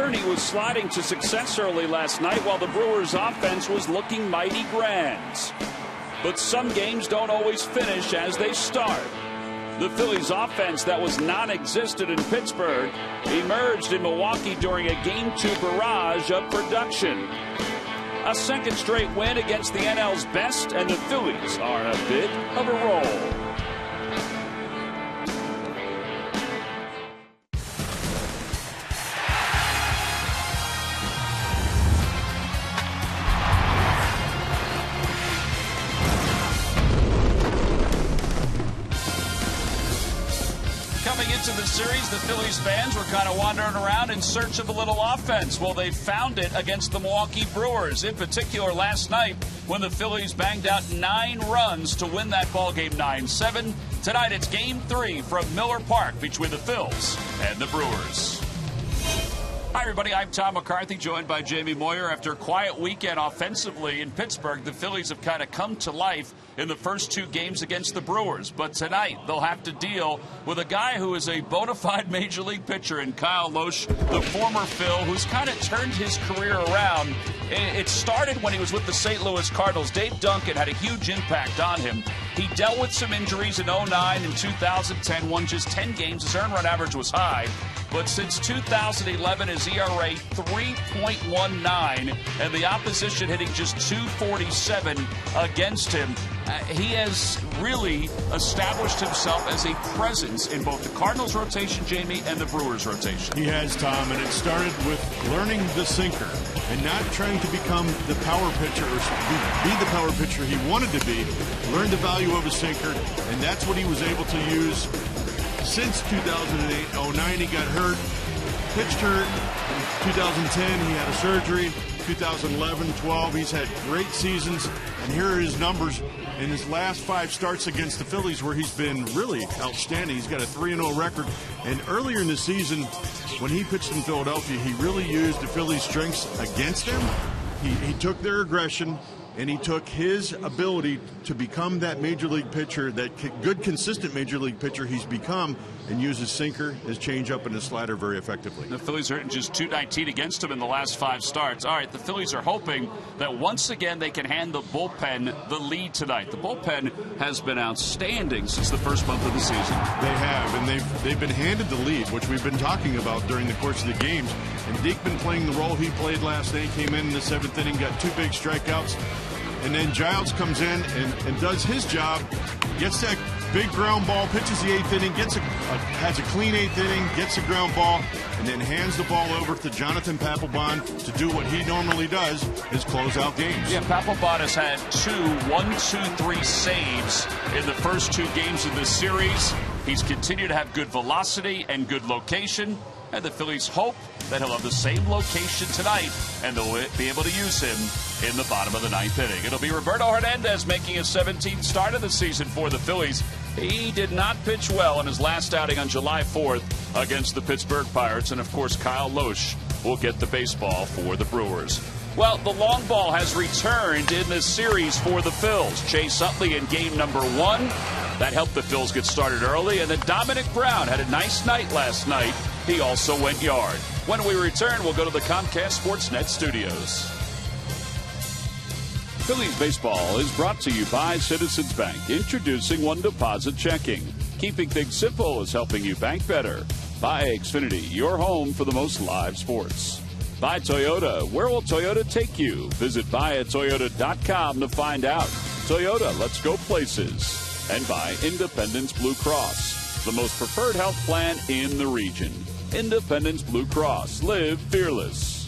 journey was sliding to success early last night while the Brewers' offense was looking mighty grand. But some games don't always finish as they start. The Phillies' offense that was non-existent in Pittsburgh emerged in Milwaukee during a Game 2 barrage of production. A second straight win against the NL's best, and the Phillies are in a bit of a roll. Coming into the series, the Phillies fans were kind of wandering around in search of a little offense. Well, they found it against the Milwaukee Brewers, in particular last night when the Phillies banged out 9 runs to win that ball game 9-7. Tonight it's Game 3 from Miller Park between the Phils and the Brewers. Hi, everybody. I'm Tom McCarthy, joined by Jamie Moyer. After a quiet weekend offensively in Pittsburgh, the Phillies have kind of come to life in the first 2 games against the Brewers. But tonight, they'll have to deal with a guy who is a bona fide Major League pitcher in Kyle Lohse, the former Phil, who's kind of turned his career around. It started when he was with the St. Louis Cardinals. Dave Duncan had a huge impact on him. He dealt with some injuries in 2009 and 2010, won just 10 games. His earned run average was high. But since 2011, his ERA 3.19, and the opposition hitting just 247 against him. He has really established himself as a presence in both the Cardinals rotation, Jamie, and the Brewers rotation. He has, Tom, and it started with learning the sinker and not trying to become the power pitcher or be the power pitcher he wanted to be. Learned the value of a sinker, and that's what he was able to use since 2008-09. He got hurt, pitched hurt. In 2010, he had a surgery. 2011-12, he's had great seasons, and here are his numbers in his last 5 starts against the Phillies, where he's been really outstanding. He's got a 3-0 record, and earlier in the season, when he pitched in Philadelphia, he really used the Phillies' strengths against them. He took their aggression, and he took his ability to become that major league pitcher, that good, consistent major league pitcher he's become, and use his sinker, his changeup, and his slider very effectively. The Phillies are hitting just .219 against him in the last 5 starts. All right, the Phillies are hoping that once again they can hand the bullpen the lead tonight. The bullpen has been outstanding since the first month of the season. They have, and they've been handed the lead, which we've been talking about during the course of the games. And Diekman playing the role he played last night, came in the 7th inning, got 2 big strikeouts. And then Giles comes in and does his job, gets that big ground ball, pitches the 8th inning, has a clean 8th inning, gets a ground ball, and then hands the ball over to Jonathan Papelbon to do what he normally does, is close out games. Yeah, Papelbon has had 1-2-3 saves in the first 2 games of this series. He's continued to have good velocity and good location. And the Phillies hope that he'll have the same location tonight, and they'll be able to use him in the bottom of the 9th inning. It'll be Roberto Hernandez making his 17th start of the season for the Phillies. He did not pitch well in his last outing on July 4th against the Pittsburgh Pirates. And, of course, Kyle Lohse will get the baseball for the Brewers. Well, the long ball has returned in this series for the Phils. Chase Utley in game number 1. That helped the Phils get started early. And then Dominic Brown had a nice night last night. He also went yard. When we return, we'll go to the Comcast Sportsnet studios. Phillies baseball is brought to you by Citizens Bank, introducing One Deposit Checking. Keeping things simple is helping you bank better. By Xfinity, your home for the most live sports. By Toyota, where will Toyota take you? Visit buyatoyota.com to find out. Toyota, let's go places. And by Independence Blue Cross, the most preferred health plan in the region. Independence Blue Cross. Live fearless.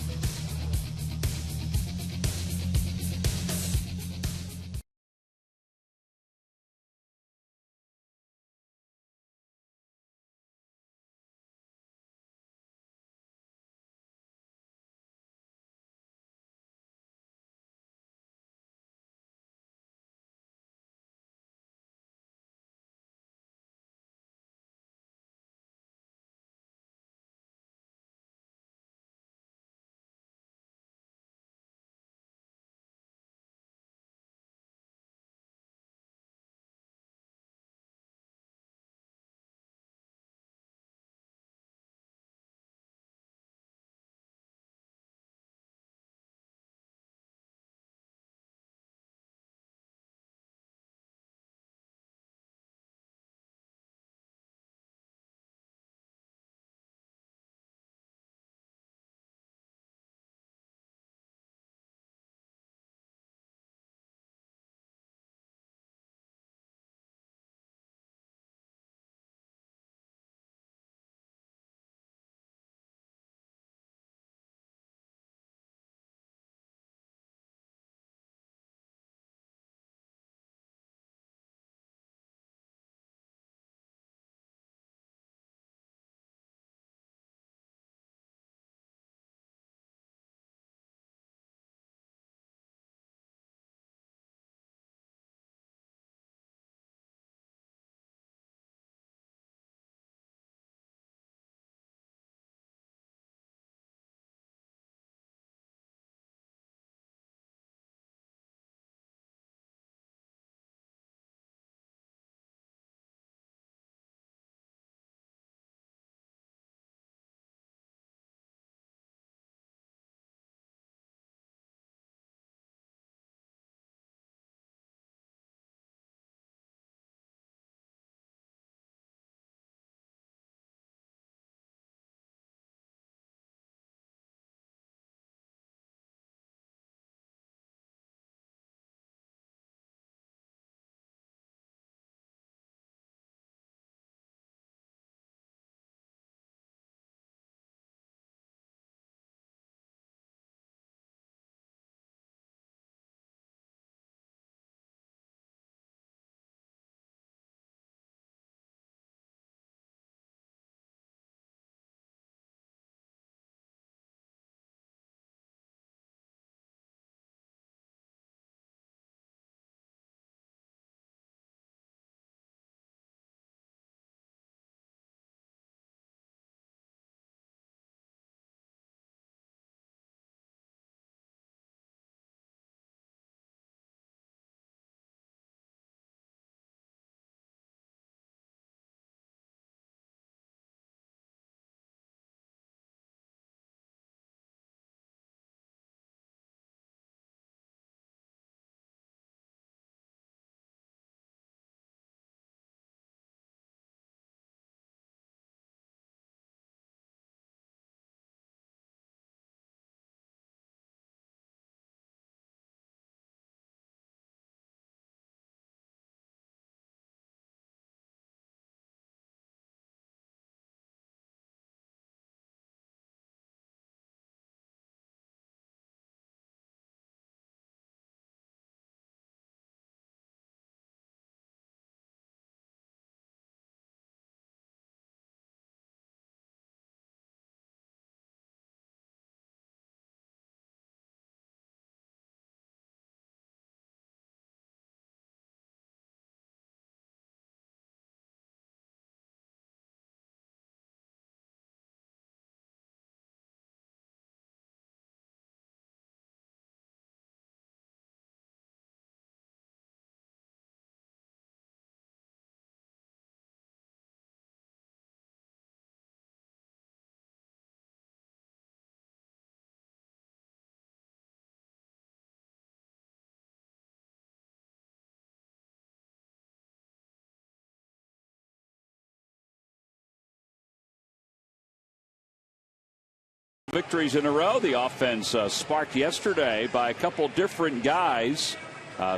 victories in a row. The offense sparked yesterday by a couple different guys.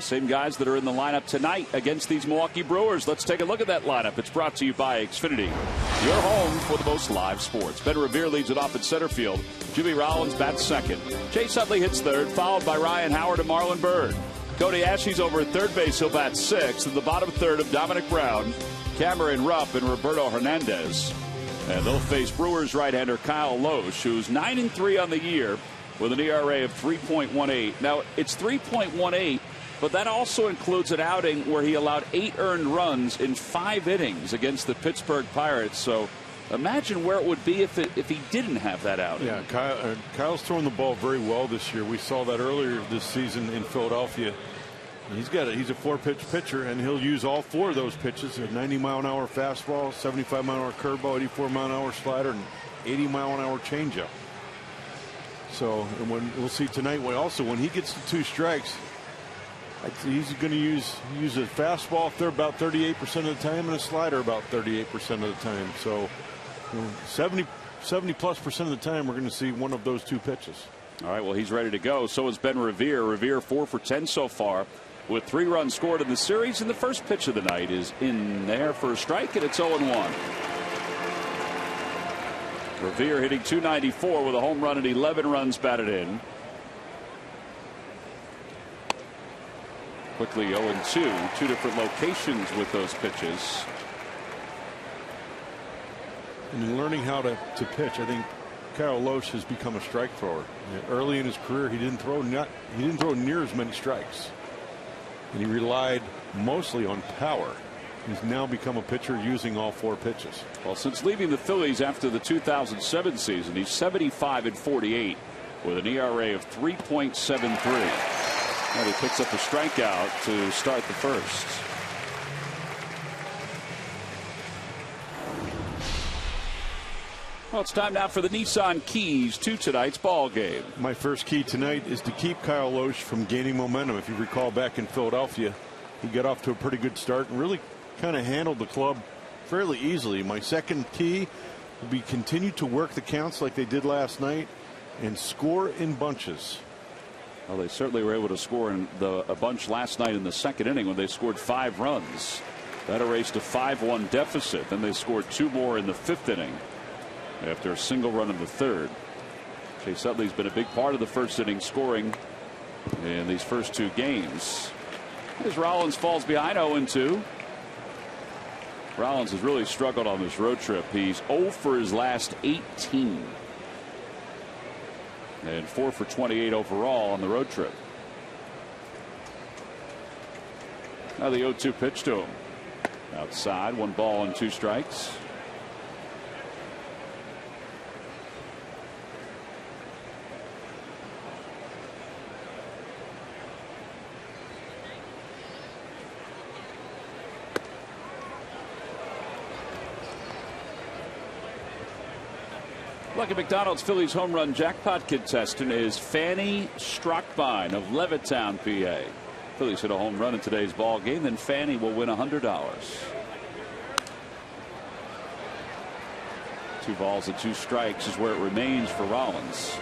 Same guys that are in the lineup tonight against these Milwaukee Brewers. Let's take a look at that lineup. It's brought to you by Xfinity, your home for the most live sports. Ben Revere leads it off at center field. Jimmy Rollins bats second. Chase Utley hits third, followed by Ryan Howard and Marlon Byrd. Cody Ashley's over at third base. He'll bat sixth. In the bottom third of Dominic Brown, Cameron Rupp, and Roberto Hernandez. And they'll face Brewers right-hander Kyle Loesch, who's 9-3 on the year with an ERA of 3.18. Now, it's 3.18, but that also includes an outing where he allowed 8 earned runs in 5 innings against the Pittsburgh Pirates. So imagine where it would be if he didn't have that outing. Yeah, Kyle's throwing the ball very well this year. We saw that earlier this season in Philadelphia. He's a 4-pitch pitcher, and he'll use all 4 of those pitches: a 90-mile-an-hour fastball, 75-mile-an-hour curveball, 84-mile-an-hour slider, and 80-mile-an-hour changeup. So, and we'll see tonight. When he gets to 2 strikes, he's going to use a fastball about 38% of the time, and a slider about 38% of the time. So, 70+% of the time, we're going to see one of those 2 pitches. All right. Well, he's ready to go. So is Ben Revere. Revere 4 for 10 so far, with 3 runs scored in the series. And the first pitch of the night is in there for a strike, and it's 0-1. Revere hitting .294 with a home run and 11 runs batted in. Quickly 0-2. 2 different locations with those pitches. And in learning how to pitch, I think Kyle Loesch has become a strike thrower. Early in his career, he didn't throw near as many strikes, and he relied mostly on power. He's now become a pitcher using all 4 pitches. Well, since leaving the Phillies after the 2007 season, he's 75-48 with an ERA of 3.73. And he picks up a strikeout to start the first. Well, it's time now for the Nissan keys to tonight's ball game. My first key tonight is to keep Kyle Loesch from gaining momentum. If you recall, back in Philadelphia, he got off to a pretty good start and really kind of handled the club fairly easily. My second key will be continue to work the counts like they did last night and score in bunches. Well, they certainly were able to score a bunch last night in the second inning when they scored 5 runs. That erased a 5-1 deficit. Then they scored 2 more in the 5th inning after a single run in the 3rd. Chase Utley's been a big part of the first inning scoring in these first 2 games. As Rollins falls behind 0-2. Rollins has really struggled on this road trip. He's 0 for his last 18. And 4 for 28 overall on the road trip. Now the 0-2 pitch to him. Outside, 1 ball and 2 strikes. Lucky McDonald's Phillies home run jackpot contestant is Fanny Strockbine of Levittown, PA. Phillies hit a home run in today's ball game, then Fanny will win $100. 2 balls and 2 strikes is where it remains for Rollins.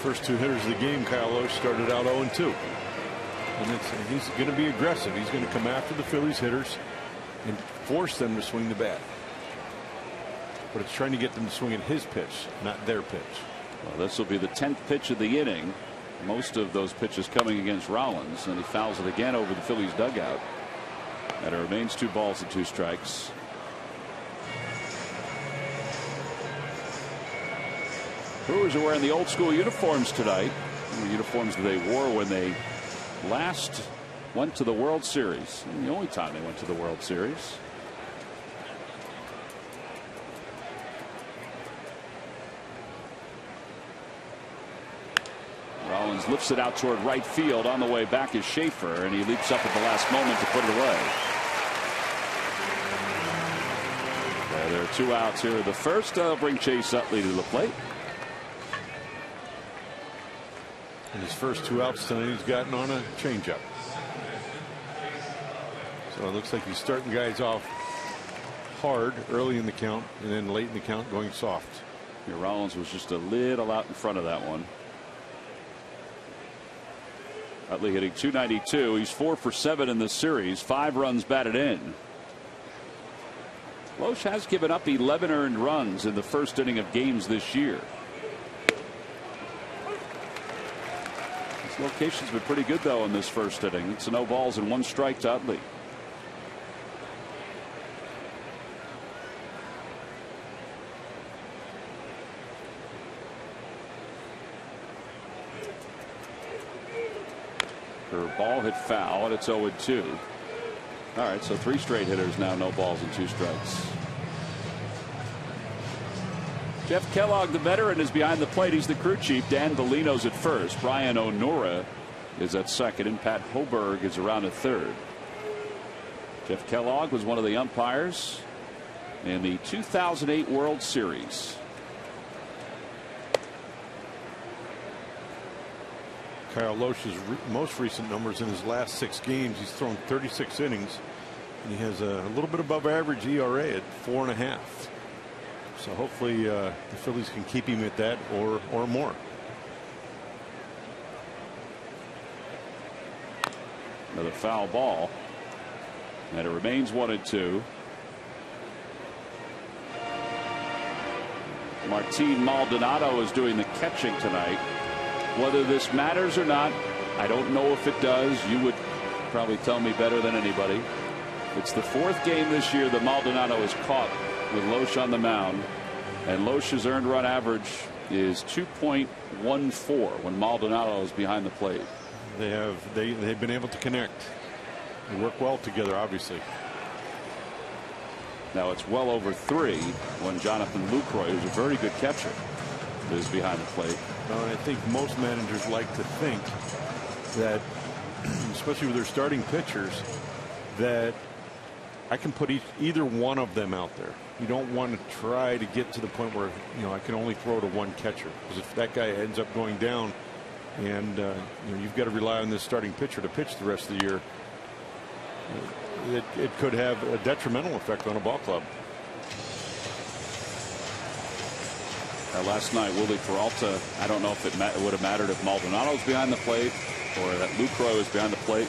First 2 hitters of the game, Kyle Loesch started out 0-2. And he's going to be aggressive. He's going to come after the Phillies hitters and force them to swing the bat. But it's trying to get them to swing at his pitch, not their pitch. Well, this will be the 10th pitch of the inning. Most of those pitches coming against Rollins, and he fouls it again over the Phillies dugout. And it remains 2 balls and 2 strikes. Brewers are wearing the old school uniforms tonight. The uniforms that they wore when they last went to the World Series. And the only time they went to the World Series. Rollins lifts it out toward right field. On the way back is Schaefer, and he leaps up at the last moment to put it away. There are 2 outs here. The first will bring Chase Utley to the plate. And his first 2 outs tonight, he's gotten on a changeup. So it looks like he's starting guys off hard early in the count, and then late in the count going soft. Rollins was just a little out in front of that one. Utley hitting .292. He's 4 for 7 in this series. 5 runs batted in. Loesch has given up 11 earned runs in the first inning of games this year. His location's been pretty good though in this first inning. It's no balls and 1 strike to Utley. Ball hit foul, and it's 0-2. All right, so 3 straight hitters now, no balls and 2 strikes. Jeff Kellogg, the veteran, is behind the plate. He's the crew chief. Dan Bellino's at first. Brian Onora is at second, and Pat Hoberg is around at third. Jeff Kellogg was one of the umpires in the 2008 World Series. Kyle Loesch's most recent numbers in his last 6 games, he's thrown 36 innings, and he has a little bit above average ERA at 4.5. So hopefully the Phillies can keep him at that or more. Another foul ball, and it remains 1-2. Martin Maldonado is doing the catching tonight. Whether this matters or not, I don't know if it does. You would probably tell me better than anybody. It's the 4th game this year that Maldonado is caught with Loesch on the mound, and Loesch's earned run average is 2.14 when Maldonado is behind the plate. They've been able to connect. They work well together, obviously. Now it's well over 3 when Jonathan Lucroy, who's a very good catcher, is behind the plate. And I think most managers like to think that, especially with their starting pitchers, that I can put either one of them out there. You don't want to try to get to the point where I can only throw to one catcher, because if that guy ends up going down, and you've got to rely on this starting pitcher to pitch the rest of the year, it could have a detrimental effect on a ball club. Last night, Willie Peralta, I don't know if it would have mattered if Maldonado's behind the plate or that Lucroy was behind the plate,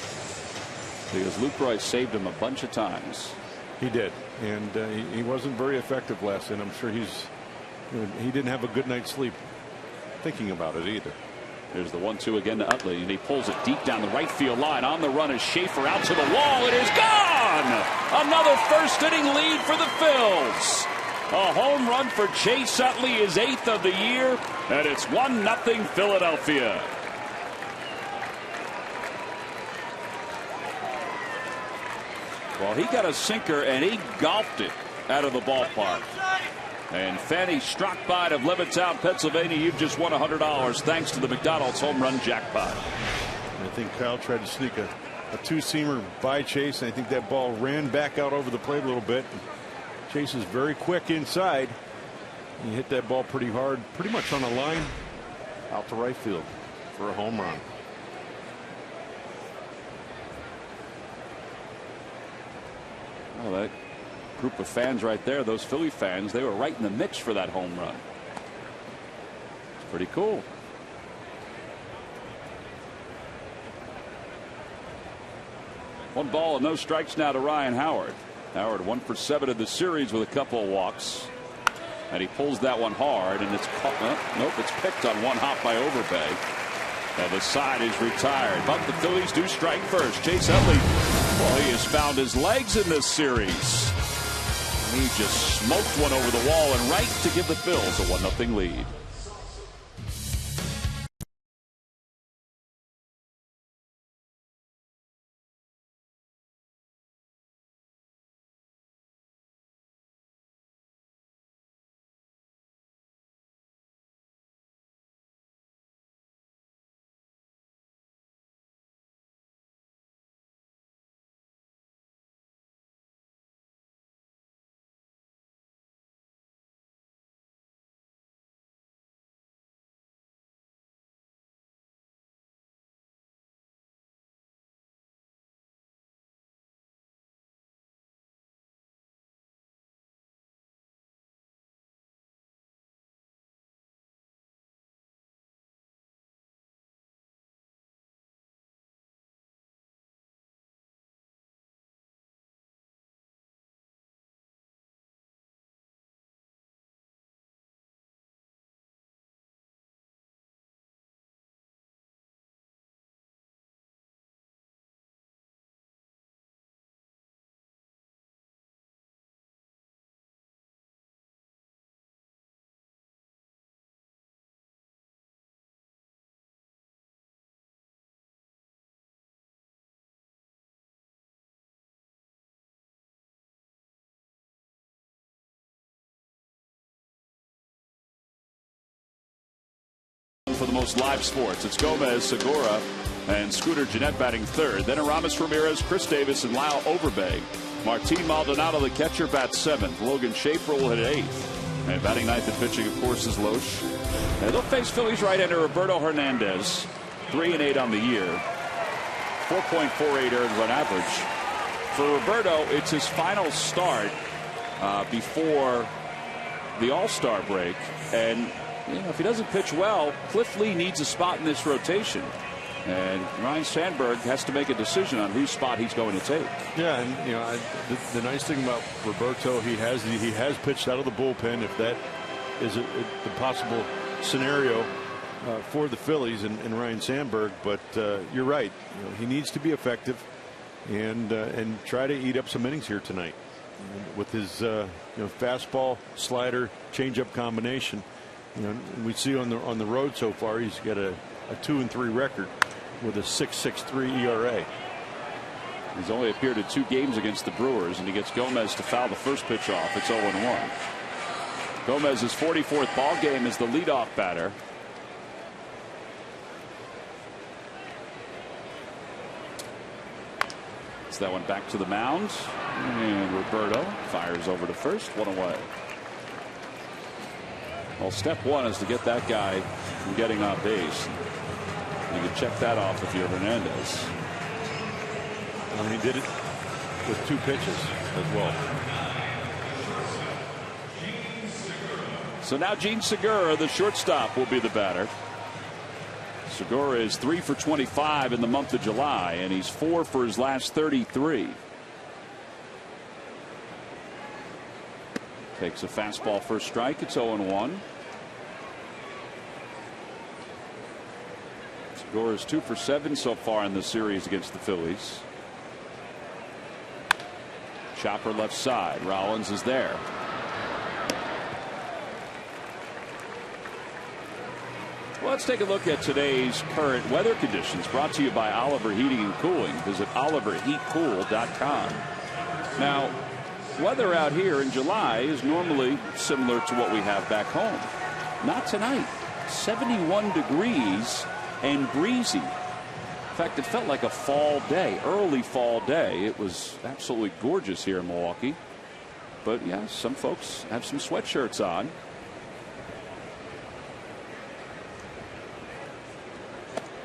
because Lucroy saved him a bunch of times. He did, and he wasn't very effective last night. I'm sure he didn't have a good night's sleep thinking about it either. There's the 1-2 again to Utley, and he pulls it deep down the right field line. On the run is Schaefer out to the wall. It is gone! Another first inning lead for the Phils. A home run for Chase Utley, his 8th of the year, and it's 1-0 Philadelphia. Well, he got a sinker and he golfed it out of the ballpark. And Fanny Strockbite of Levittown, Pennsylvania, you've just won $100 thanks to the McDonald's home run jackpot. I think Kyle tried to sneak a 2-seamer by Chase, and I think that ball ran back out over the plate a little bit. Chase is very quick inside. He hit that ball pretty hard, pretty much on a line out to right field for a home run. Well, that group of fans right there, those Philly fans, they were right in the mix for that home run. It's pretty cool. One ball and no strikes now to Ryan Howard. Howard 1 for 7 in the series with a couple of walks, and he pulls that one hard, and it's caught. Nope, it's picked on one hop by Overbay, and the side is retired. But the Phillies do strike first. Chase Utley, well, he has found his legs in this series. He just smoked one over the wall and right to give the Phils a 1-0 lead. for the most live sports. It's Gomez, Segura, and Scooter Gennett batting third. Then Aramis Ramirez, Chris Davis, and Lyle Overbay. Martin Maldonado, the catcher, bats seventh. Logan Schaefer will hit eighth. And batting ninth and pitching, of course, is Loesch. And they'll face Phillies right-hander Roberto Hernandez. 3-8 on the year. 4.48 earned run average. For Roberto, it's his final start before the All-Star break. And if he doesn't pitch well, Cliff Lee needs a spot in this rotation. And Ryan Sandberg has to make a decision on whose spot he's going to take. Yeah, and the nice thing about Roberto, he has pitched out of the bullpen. If that is the possible scenario for the Phillies and Ryan Sandberg, but you're right. He needs to be effective and try to eat up some innings here tonight with his fastball, slider, changeup combination. We see on the road so far he's got a 2-3 record with a 6.63 ERA. He's only appeared in 2 games against the Brewers, and he gets Gomez to foul the first pitch off. It's 0-1. Gomez's 44th ball game as the leadoff batter. It's that one back to the mound, and Roberto fires over to first, 1 away. Well, step one is to get that guy from getting on base. You can check that off if you're Hernandez. And he did it with 2 pitches as well. So now Gene Segura, the shortstop, will be the batter. Segura is 3 for 25 in the month of July, and he's 4 for his last 33. Takes a fastball for a strike. It's 0-1. Segura is 2 for 7 so far in the series against the Phillies. Chopper left side. Rollins is there. Well, let's take a look at today's current weather conditions, brought to you by Oliver Heating and Cooling. Visit oliverheatcool.com. Now, weather out here in July is normally similar to what we have back home. Not tonight. 71 degrees and breezy. In fact, it felt like a fall day, early fall day. It was absolutely gorgeous here in Milwaukee. But yeah, some folks have some sweatshirts on.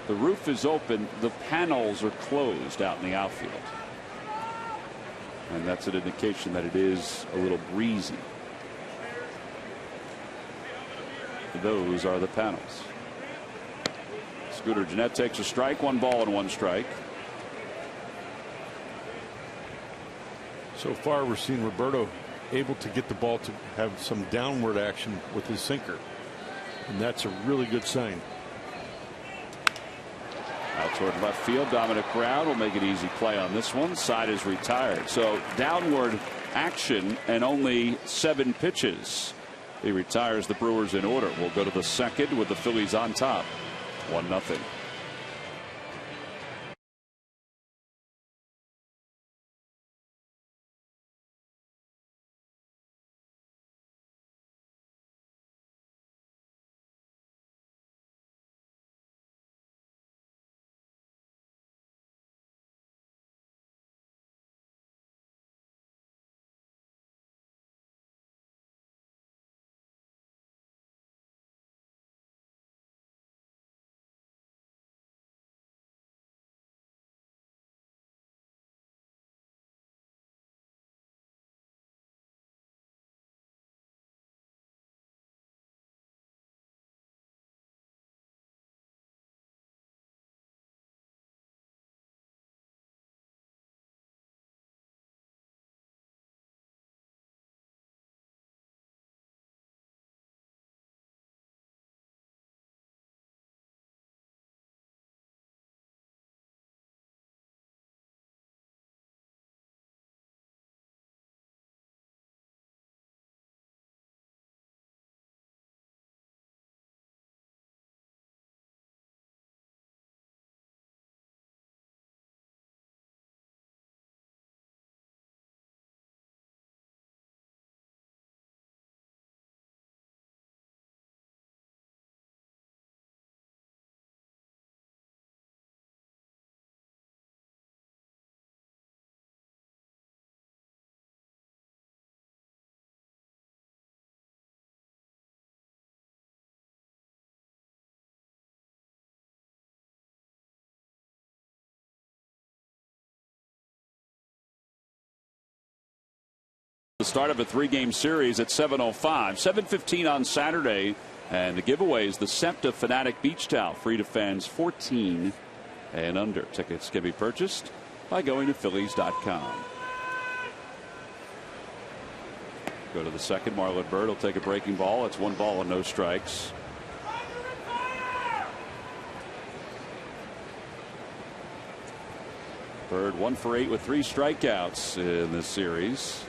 The roof is open. The panels are closed out in the outfield. And that's an indication that it is a little breezy. Those are the panels. Scooter Gennett takes a strike, 1 ball and 1 strike. So far, we're seeing Roberto able to get the ball to have some downward action with his sinker. And that's a really good sign. Out toward left field, Dominic Brown will make an easy play on this one. Side is retired. So downward action and only 7 pitches. He retires the Brewers in order. We'll go to the second with the Phillies on top. 1-0. The start of a 3-game series at 7:05, 7:15 on Saturday, and the giveaway is the SEPTA Fanatic Beach Towel, free to fans 14 and under. Tickets can be purchased by going to Phillies.com. Go to the second. Marlon Byrd will take a breaking ball. It's 1 ball and no strikes. Byrd 1 for 8 with 3 strikeouts in this series.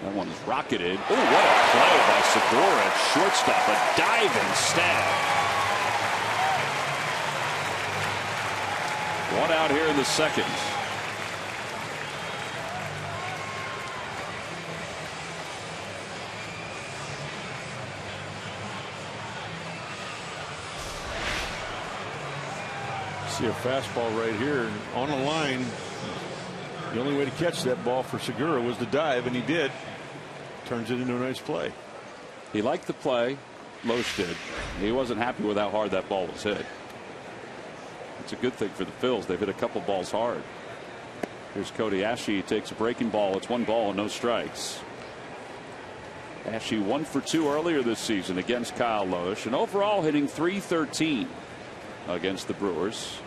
That one is rocketed. Oh, what a play by Segura at shortstop. A diving stab. 1 out here in the second. See a fastball right here on the line. The only way to catch that ball for Segura was to dive, and he did. Turns it into a nice play. He liked the play. Loesch did. He wasn't happy with how hard that ball was hit. It's a good thing for the Phils. They've hit a couple balls hard. Here's Cody Ashe. He takes a breaking ball. It's 1 ball and no strikes. Ashe 1 for 2 earlier this season against Kyle Loesch, and overall hitting .313 against the Brewers.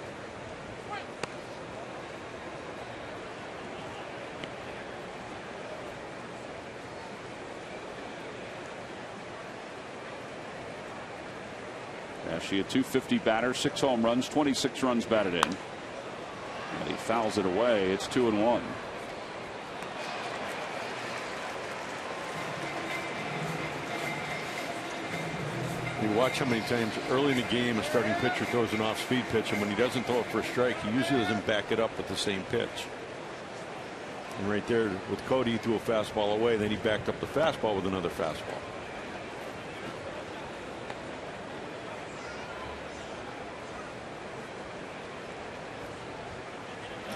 Ashe, a .250 batter, 6 home runs, 26 runs batted in. And he fouls it away. It's 2-1. You watch how many times early in the game a starting pitcher throws an off-speed pitch, and when he doesn't throw it for a strike, he usually doesn't back it up with the same pitch. And right there with Cody, he threw a fastball away, then he backed up the fastball with another fastball.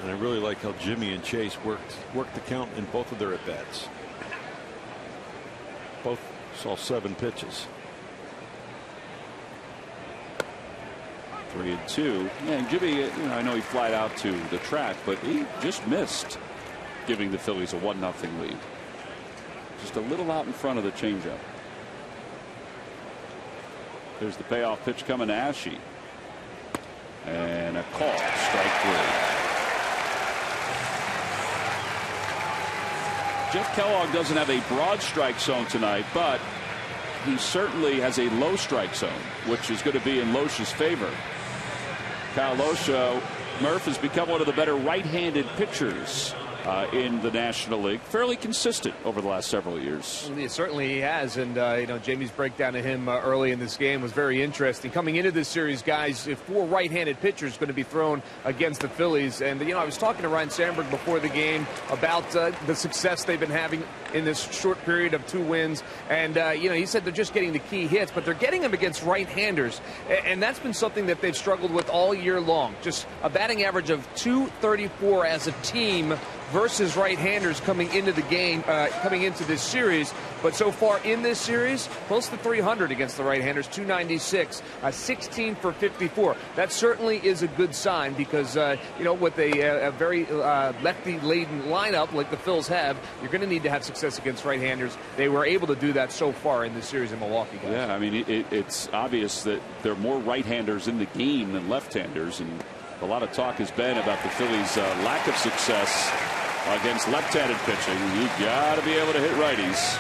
And I really like how Jimmy and Chase worked the count in both of their at-bats. Both saw 7 pitches. 3-2. And Jimmy, I know he flied out to the track, but he just missed giving the Phillies a 1-0 lead. Just a little out in front of the changeup. There's the payoff pitch coming to Ashe. And a call. Strike 3. Jeff Kellogg doesn't have a broad strike zone tonight, but he certainly has a low strike zone, which is going to be in Loesch's favor. Kyle Loesch, Murph, has become one of the better right-handed pitchers in the National League. Fairly consistent over the last several years. Yeah, certainly he has, and Jamie's breakdown of him early in this game was very interesting. Coming into this series, guys, 4 right-handed pitchers going to be thrown against the Phillies, and I was talking to Ryan Sandberg before the game about the success they've been having in this short period of 2 wins, and he said they're just getting the key hits, but they're getting them against right-handers, and that's been something that they've struggled with all year long. Just a batting average of .234 as a team versus right-handers coming into the game, coming into this series. But so far in this series, close to .300 against the right-handers, .296, 16 for 54. That certainly is a good sign because, with a very lefty-laden lineup like the Phils have, you're going to need to have success against right-handers. They were able to do that so far in this series in Milwaukee, guys. Yeah, I mean, it's obvious that there are more right-handers in the game than left-handers, and a lot of talk has been about the Phillies' lack of success against left-handed pitching. You've got to be able to hit righties.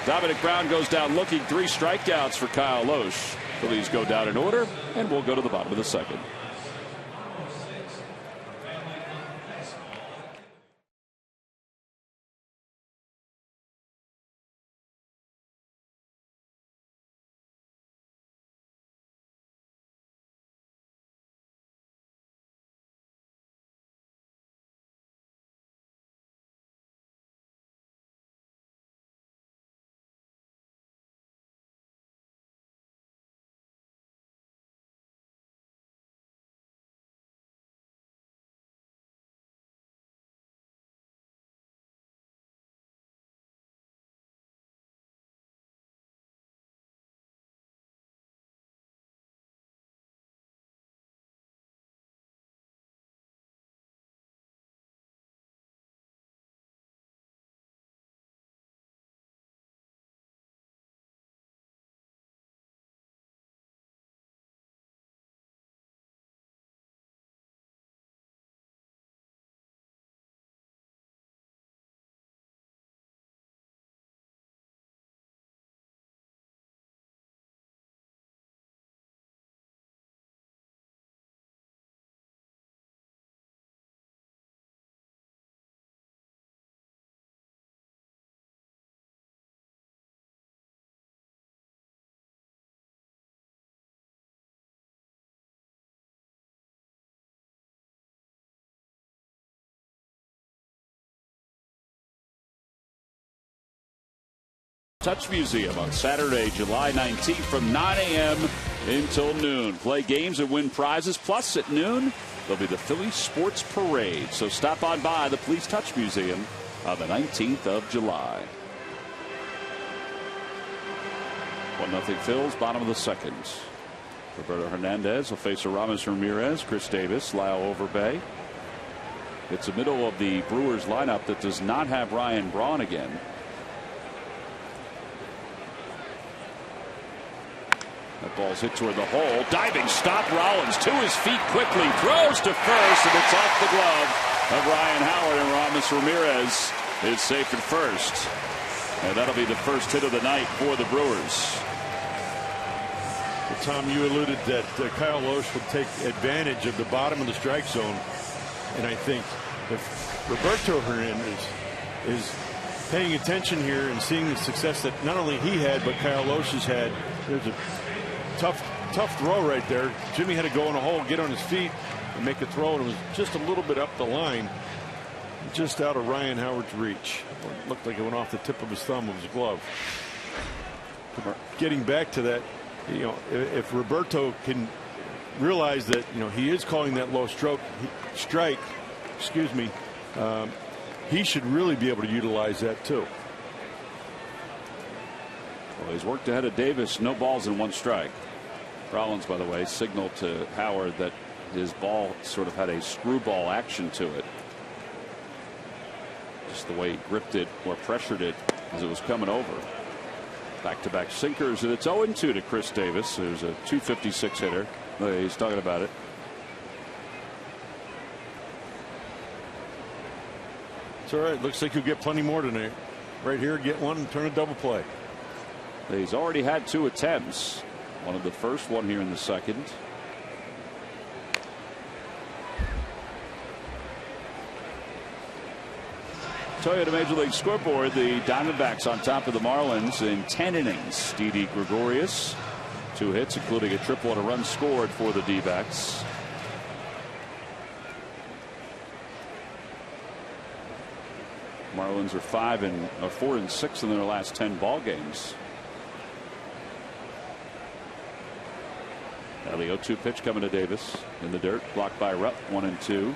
Dominic Brown goes down looking. 3 strikeouts for Kyle Loesch. Phillies go down in order, and we'll go to the bottom of the second. Touch Museum on Saturday, July 19th from 9 a.m. until noon. Play games and win prizes. Plus, at noon, there'll be the Phillies Sports Parade. So stop on by the Police Touch Museum on the 19th of July. 1-0 Phils, bottom of the second. Roberto Hernandez will face Aramis Ramirez, Chris Davis, Lyle Overbay. It's the middle of the Brewers lineup that does not have Ryan Braun again. That ball's hit toward the hole. Diving stop. Rollins to his feet quickly. Throws to first, and it's off the glove of Ryan Howard, and Aramis Ramirez is safe at first. And that'll be the first hit of the night for the Brewers. Well, Tom, you alluded that Kyle Lohse would take advantage of the bottom of the strike zone. And I think if Roberto Hernandez is paying attention here and seeing the success that not only he had, but Kyle Lohse has had, there's a tough throw right there. Jimmy had to go in a hole, get on his feet, and make a throw, and it was just a little bit up the line, just out of Ryan Howard's reach. It looked like it went off the tip of his thumb of his glove. Getting back to that, you know, if Roberto can realize that, you know, he is calling that low strike, excuse me, he should really be able to utilize that too. Well, he's worked ahead of Davis. No balls and 1 strike. Rollins, by the way, signaled to Howard that his ball sort of had a screwball action to it. Just the way he gripped it or pressured it as it was coming over. Back-to-back sinkers, and it's 0-2 to Chris Davis, who's a .256 hitter. He's talking about it. It's all right. Looks like you'll get plenty more tonight. Right here, get one and turn a double play. He's already had 2 attempts. One of the first, one here in the second. Toyota Major League scoreboard, the Diamondbacks on top of the Marlins in 10 innings. Didi Gregorius, 2 hits, including a triple and a run scored for the D-backs. Marlins are 4-6 in their last 10 ball games. Now the 0-2 pitch coming to Davis in the dirt, blocked by Rupp, 1-2.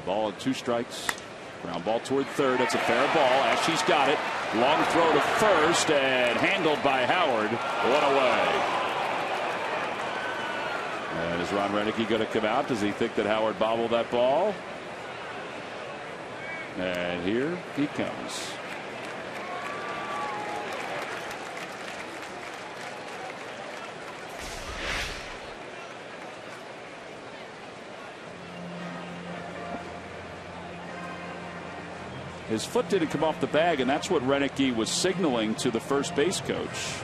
Ball and 2 strikes. Ground ball toward third. That's a fair ball. Ashe's got it. Long throw to first and handled by Howard. 1 away. And is Ron Renicky going to come out? Does he think that Howard bobbled that ball? And here he comes. His foot didn't come off the bag, and that's what Renicky was signaling to the first base coach.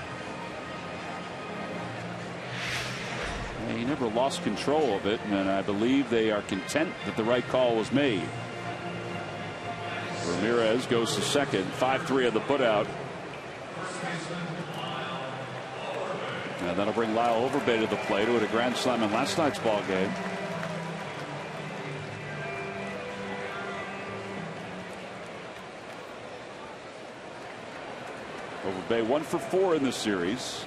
And he never lost control of it, and I believe they are content that the right call was made. Ramirez goes to second, 5-3 of the putout. And that'll bring Lyle Overbay to the plate, who had a grand slam in last night's ball game. Overbay 1 for 4 in this series.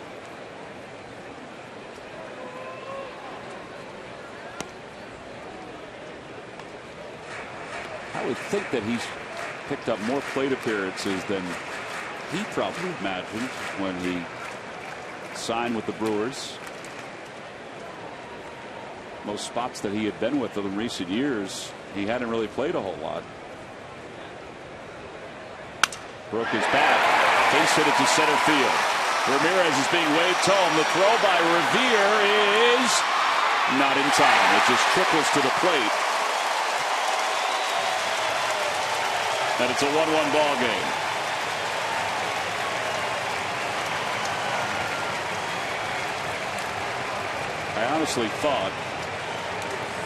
I would think that he's picked up more plate appearances than he probably imagined when he signed with the Brewers. Most spots that he had been with them in recent years, he hadn't really played a whole lot. Broke his back. Case hit it to center field. Ramirez is being waved home. The throw by Revere is not in time. It just trickles to the plate. And it's a 1-1 ball game. honestly thought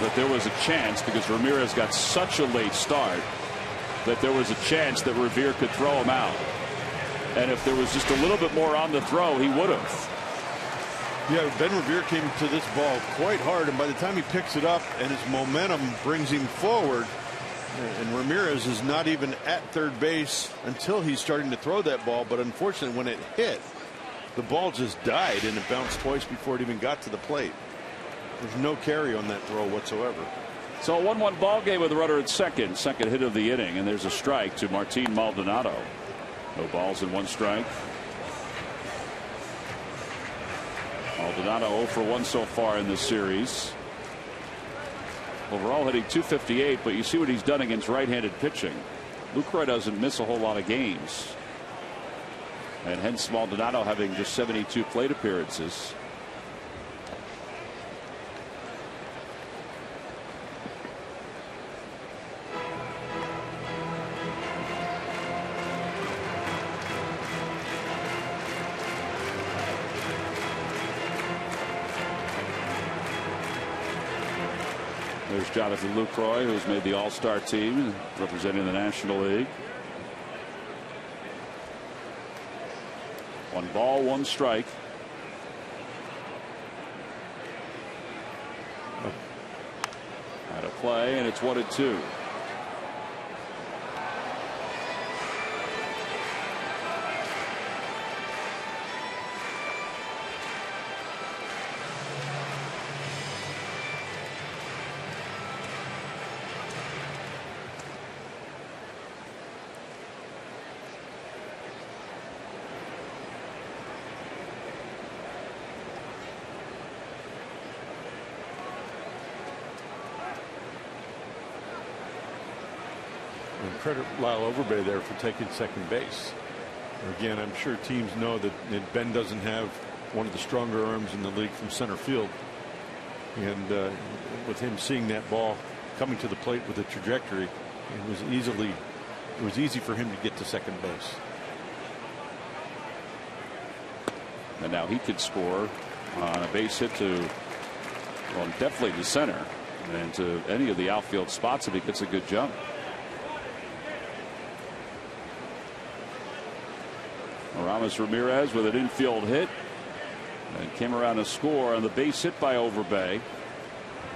that there was a chance, because Ramirez got such a late start, that there was a chance that Revere could throw him out. And if there was just a little bit more on the throw, he would have. Yeah, Ben Revere came to this ball quite hard, and by the time he picks it up and his momentum brings him forward, and Ramirez is not even at third base until he's starting to throw that ball. But unfortunately, when it hit, the ball just died and it bounced twice before it even got to the plate. There's no carry on that throw whatsoever. So a 1-1 ball game with a runner at second hit of the inning, and there's a strike to Martin Maldonado. No balls and 1 strike. Maldonado 0 for 1 so far in this series. Overall hitting .258, but you see what he's done against right-handed pitching. Lucroy doesn't miss a whole lot of games, and hence Maldonado having just 72 plate appearances. There's Jonathan Lucroy, who's made the All-Star team representing the National League. 1 ball, 1 strike. Out of play, and it's 1-2. Credit Lyle Overbay there for taking second base. Again, I'm sure teams know that Ben doesn't have one of the stronger arms in the league from center field, and with him seeing that ball coming to the plate with a trajectory, it was easy for him to get to second base. And now he could score on a base hit to, well, definitely to center and to any of the outfield spots if he gets a good jump. Aramis Ramirez with an infield hit and came around to score on the base hit by Overbay.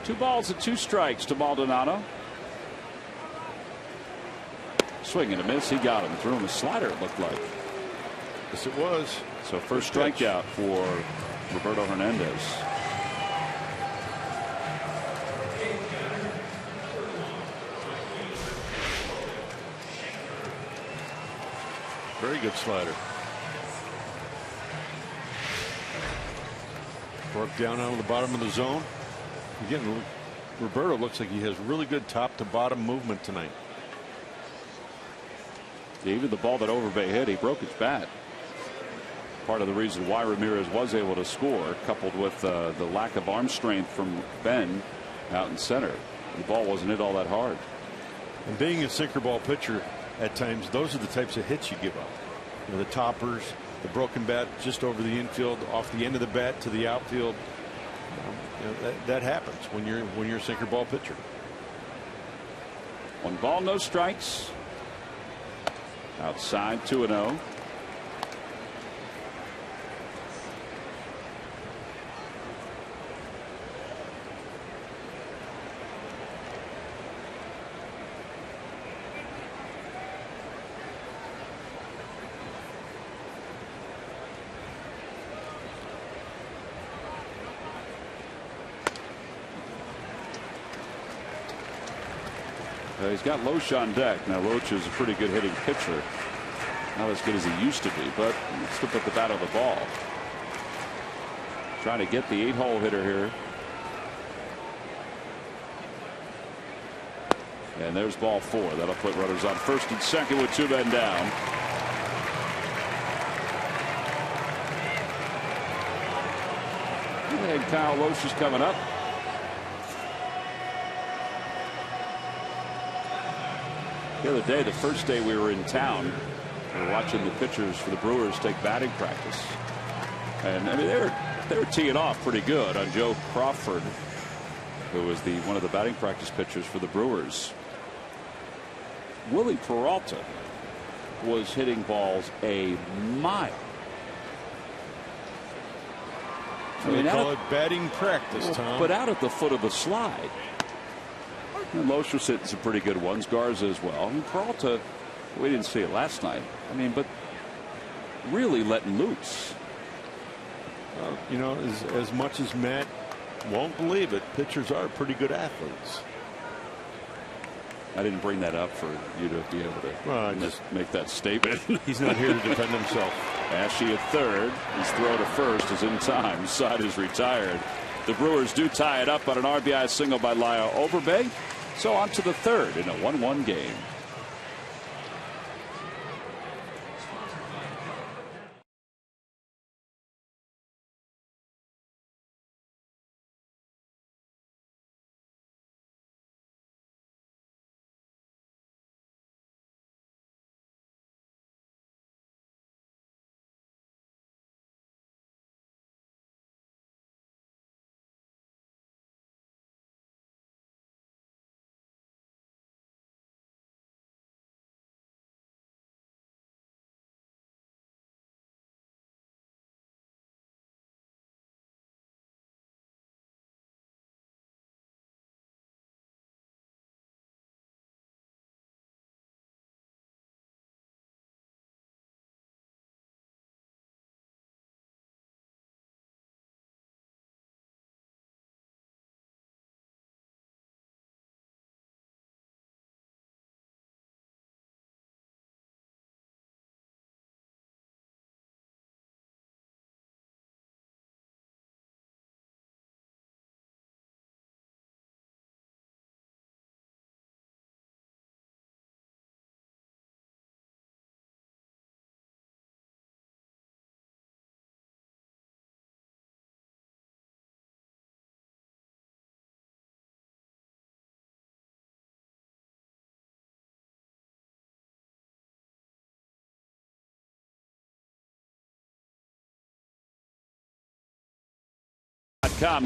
2 balls and 2 strikes to Maldonado. Swing and a miss. He got him. Threw him a slider, it looked like. Yes, it was. So first strikeout for Roberto Hernandez. Very good slider. Broke down out of the bottom of the zone. Again, Roberto looks like he has really good top to bottom movement tonight. Even the ball that Overbay hit, he broke his bat. Part of the reason why Ramirez was able to score, coupled with the lack of arm strength from Ben out in center. The ball wasn't hit all that hard. And being a sinker ball pitcher, at times those are the types of hits you give up. You know, the toppers, the broken bat just over the infield, off the end of the bat to the outfield. You know, that happens when you're a sinker ball pitcher. 1 ball, no strikes. Outside, 2-0. He's got Loesch on deck. Now Loesch is a pretty good hitting pitcher. Not as good as he used to be, but he still put the bat on the ball. Trying to get the 8-hole hitter here. And there's ball 4. That'll put runners on first and second with 2 men down. And Kyle Loesch is coming up. The other day, the first day we were in town, we were watching the pitchers for the Brewers take batting practice. And I mean, They were teeing off pretty good on Joe Crawford, who was one of the batting practice pitchers for the Brewers. Willie Peralta was hitting balls a mile. They call it batting practice, Tom. But out at the foot of the slide. And Loesch was hitting some pretty good ones. Garza as well. And Peralta, we didn't see it last night. I mean, but really letting loose. You know, as much as Matt won't believe it, pitchers are pretty good athletes. I didn't bring that up for you to be able to just make that statement. He's not here to defend himself. Ashe at third. His throw to first is in time. Side is retired. The Brewers do tie it up on an RBI single by Lyle Overbay. So on to the third in a 1-1 game.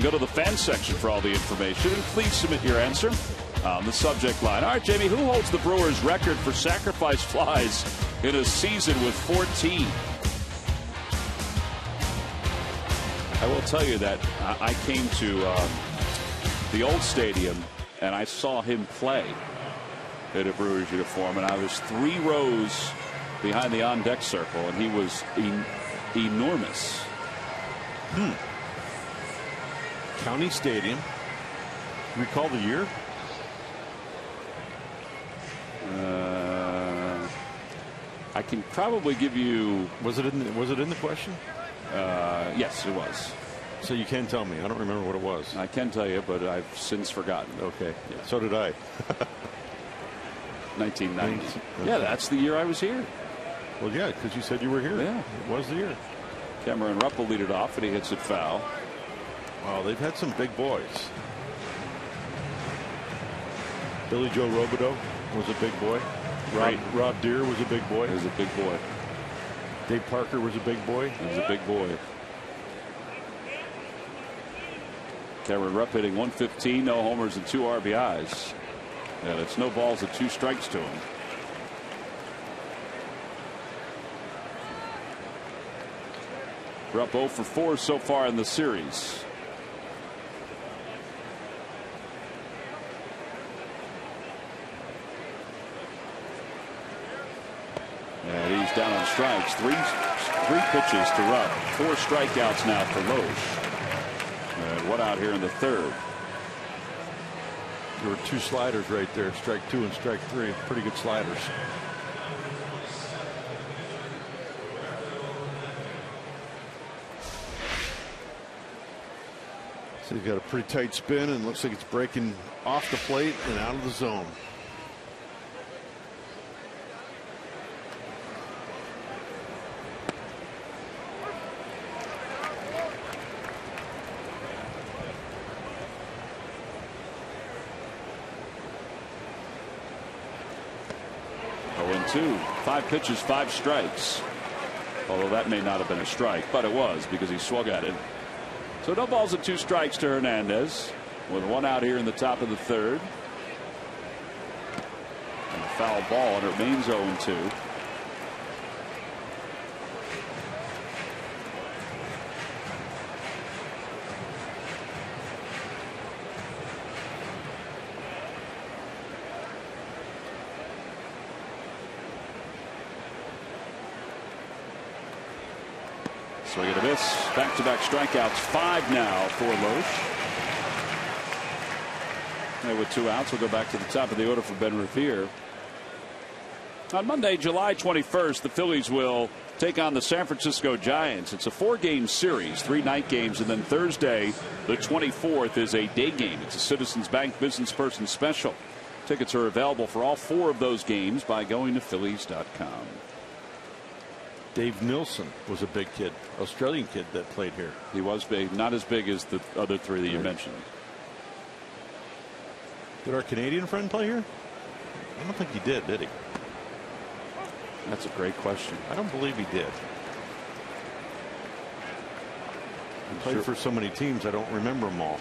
Go to the fan section for all the information, and please submit your answer on the subject line. All right, Jamie, who holds the Brewers record for sacrifice flies in a season with 14? I will tell you that I came to the old stadium and I saw him play in a Brewers uniform, and I was 3 rows behind the on-deck circle, and he was enormous. County Stadium. Recall the year? I can probably give you. Was it in the question? Yes, it was. So you can tell me. I don't remember what it was. I can tell you, but I've since forgotten. Okay. Yeah. So did I. 1990. Okay. Yeah, that's the year I was here. Well, yeah, because you said you were here. Yeah, it was the year. Cameron Rupp will lead it off, and he hits it foul. Oh, they've had some big boys. Billy Joe Robideau was a big boy. Rob Deere was a big boy. He was a big boy. Dave Parker was a big boy. He was a big boy. Cameron Rupp hitting 115, no homers and 2 RBIs. Yeah, that's no balls and 2 strikes to him. Rupp 0 for 4 so far in the series. And he's down on strikes. Three pitches to Rupp. 4 strikeouts now for Loesch. And 1 out here in the third. There were 2 sliders right there. Strike 2 and strike 3. Pretty good sliders. So he's got a pretty tight spin, and looks like it's breaking off the plate and out of the zone. Two, 5 pitches, 5 strikes. Although that may not have been a strike, but it was because he swung at it. So no balls and 2 strikes to Hernandez with 1 out here in the top of the 3rd. And a foul ball, and it remains 0-2. Swing and a miss. Back-to-back strikeouts. 5 now for Loesch. And with 2 outs, we'll go back to the top of the order for Ben Revere. On Monday, July 21st, the Phillies will take on the San Francisco Giants. It's a 4-game series, 3 night games, and then Thursday, the 24th, is a day game. It's a Citizens Bank Business Person Special. Tickets are available for all 4 of those games by going to Phillies.com. Dave Nilsson was a big kid, Australian kid that played here. He was big, not as big as the other 3 that you mentioned. Did our Canadian friend play here? I don't think he did he? That's a great question. I don't believe he did. He played for so many teams, I don't remember them all.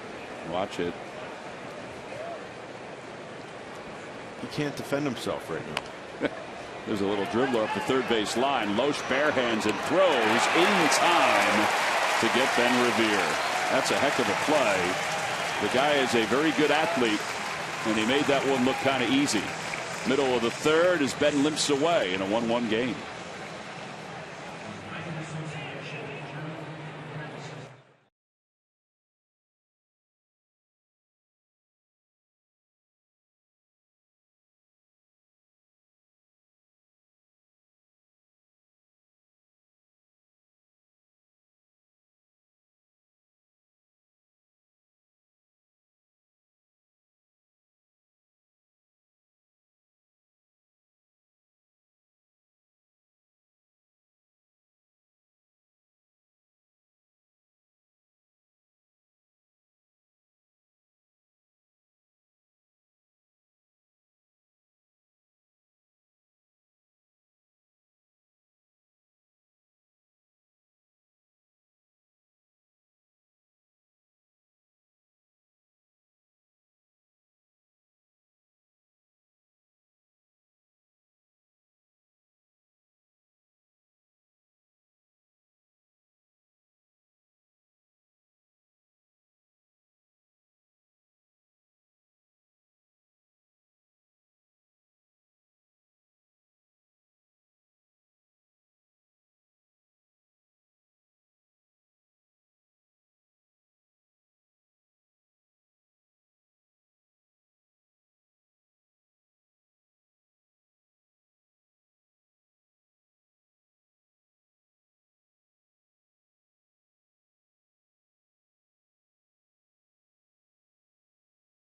Watch it. He can't defend himself right now. There's a little dribbler up the 3rd base line. Loesch barehands and throws in time to get Ben Revere. That's a heck of a play. The guy is a very good athlete, and he made that one look kind of easy. Middle of the 3rd as Ben limps away in a 1-1 game.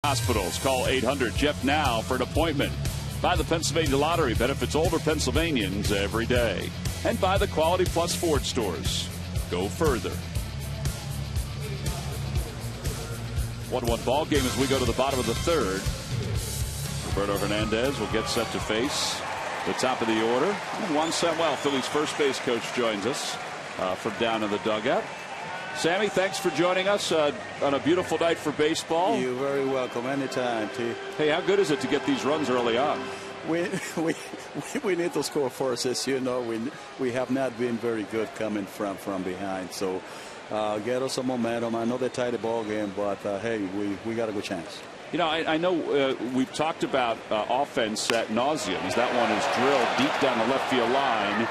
Hospitals. Call 800-JEF now for an appointment. By the Pennsylvania Lottery benefits older Pennsylvanians every day. And by the Quality Plus Ford stores. Go further. 1-1 ball game as we go to the bottom of the 3rd. Roberto Hernandez will get set to face the top of the order. And Juan Samuel, Phillies first base coach, joins us from down in the dugout. Sammy, thanks for joining us on a beautiful night for baseball. You're very welcome. Anytime, T. Hey, how good is it to get these runs early on? We need to score first. As you know, we have not been very good coming from behind. So get us some momentum. I know they tied the ball game, but hey, we got a good chance. You know, I know we've talked about offense ad nauseum as that one is drilled deep down the left field line,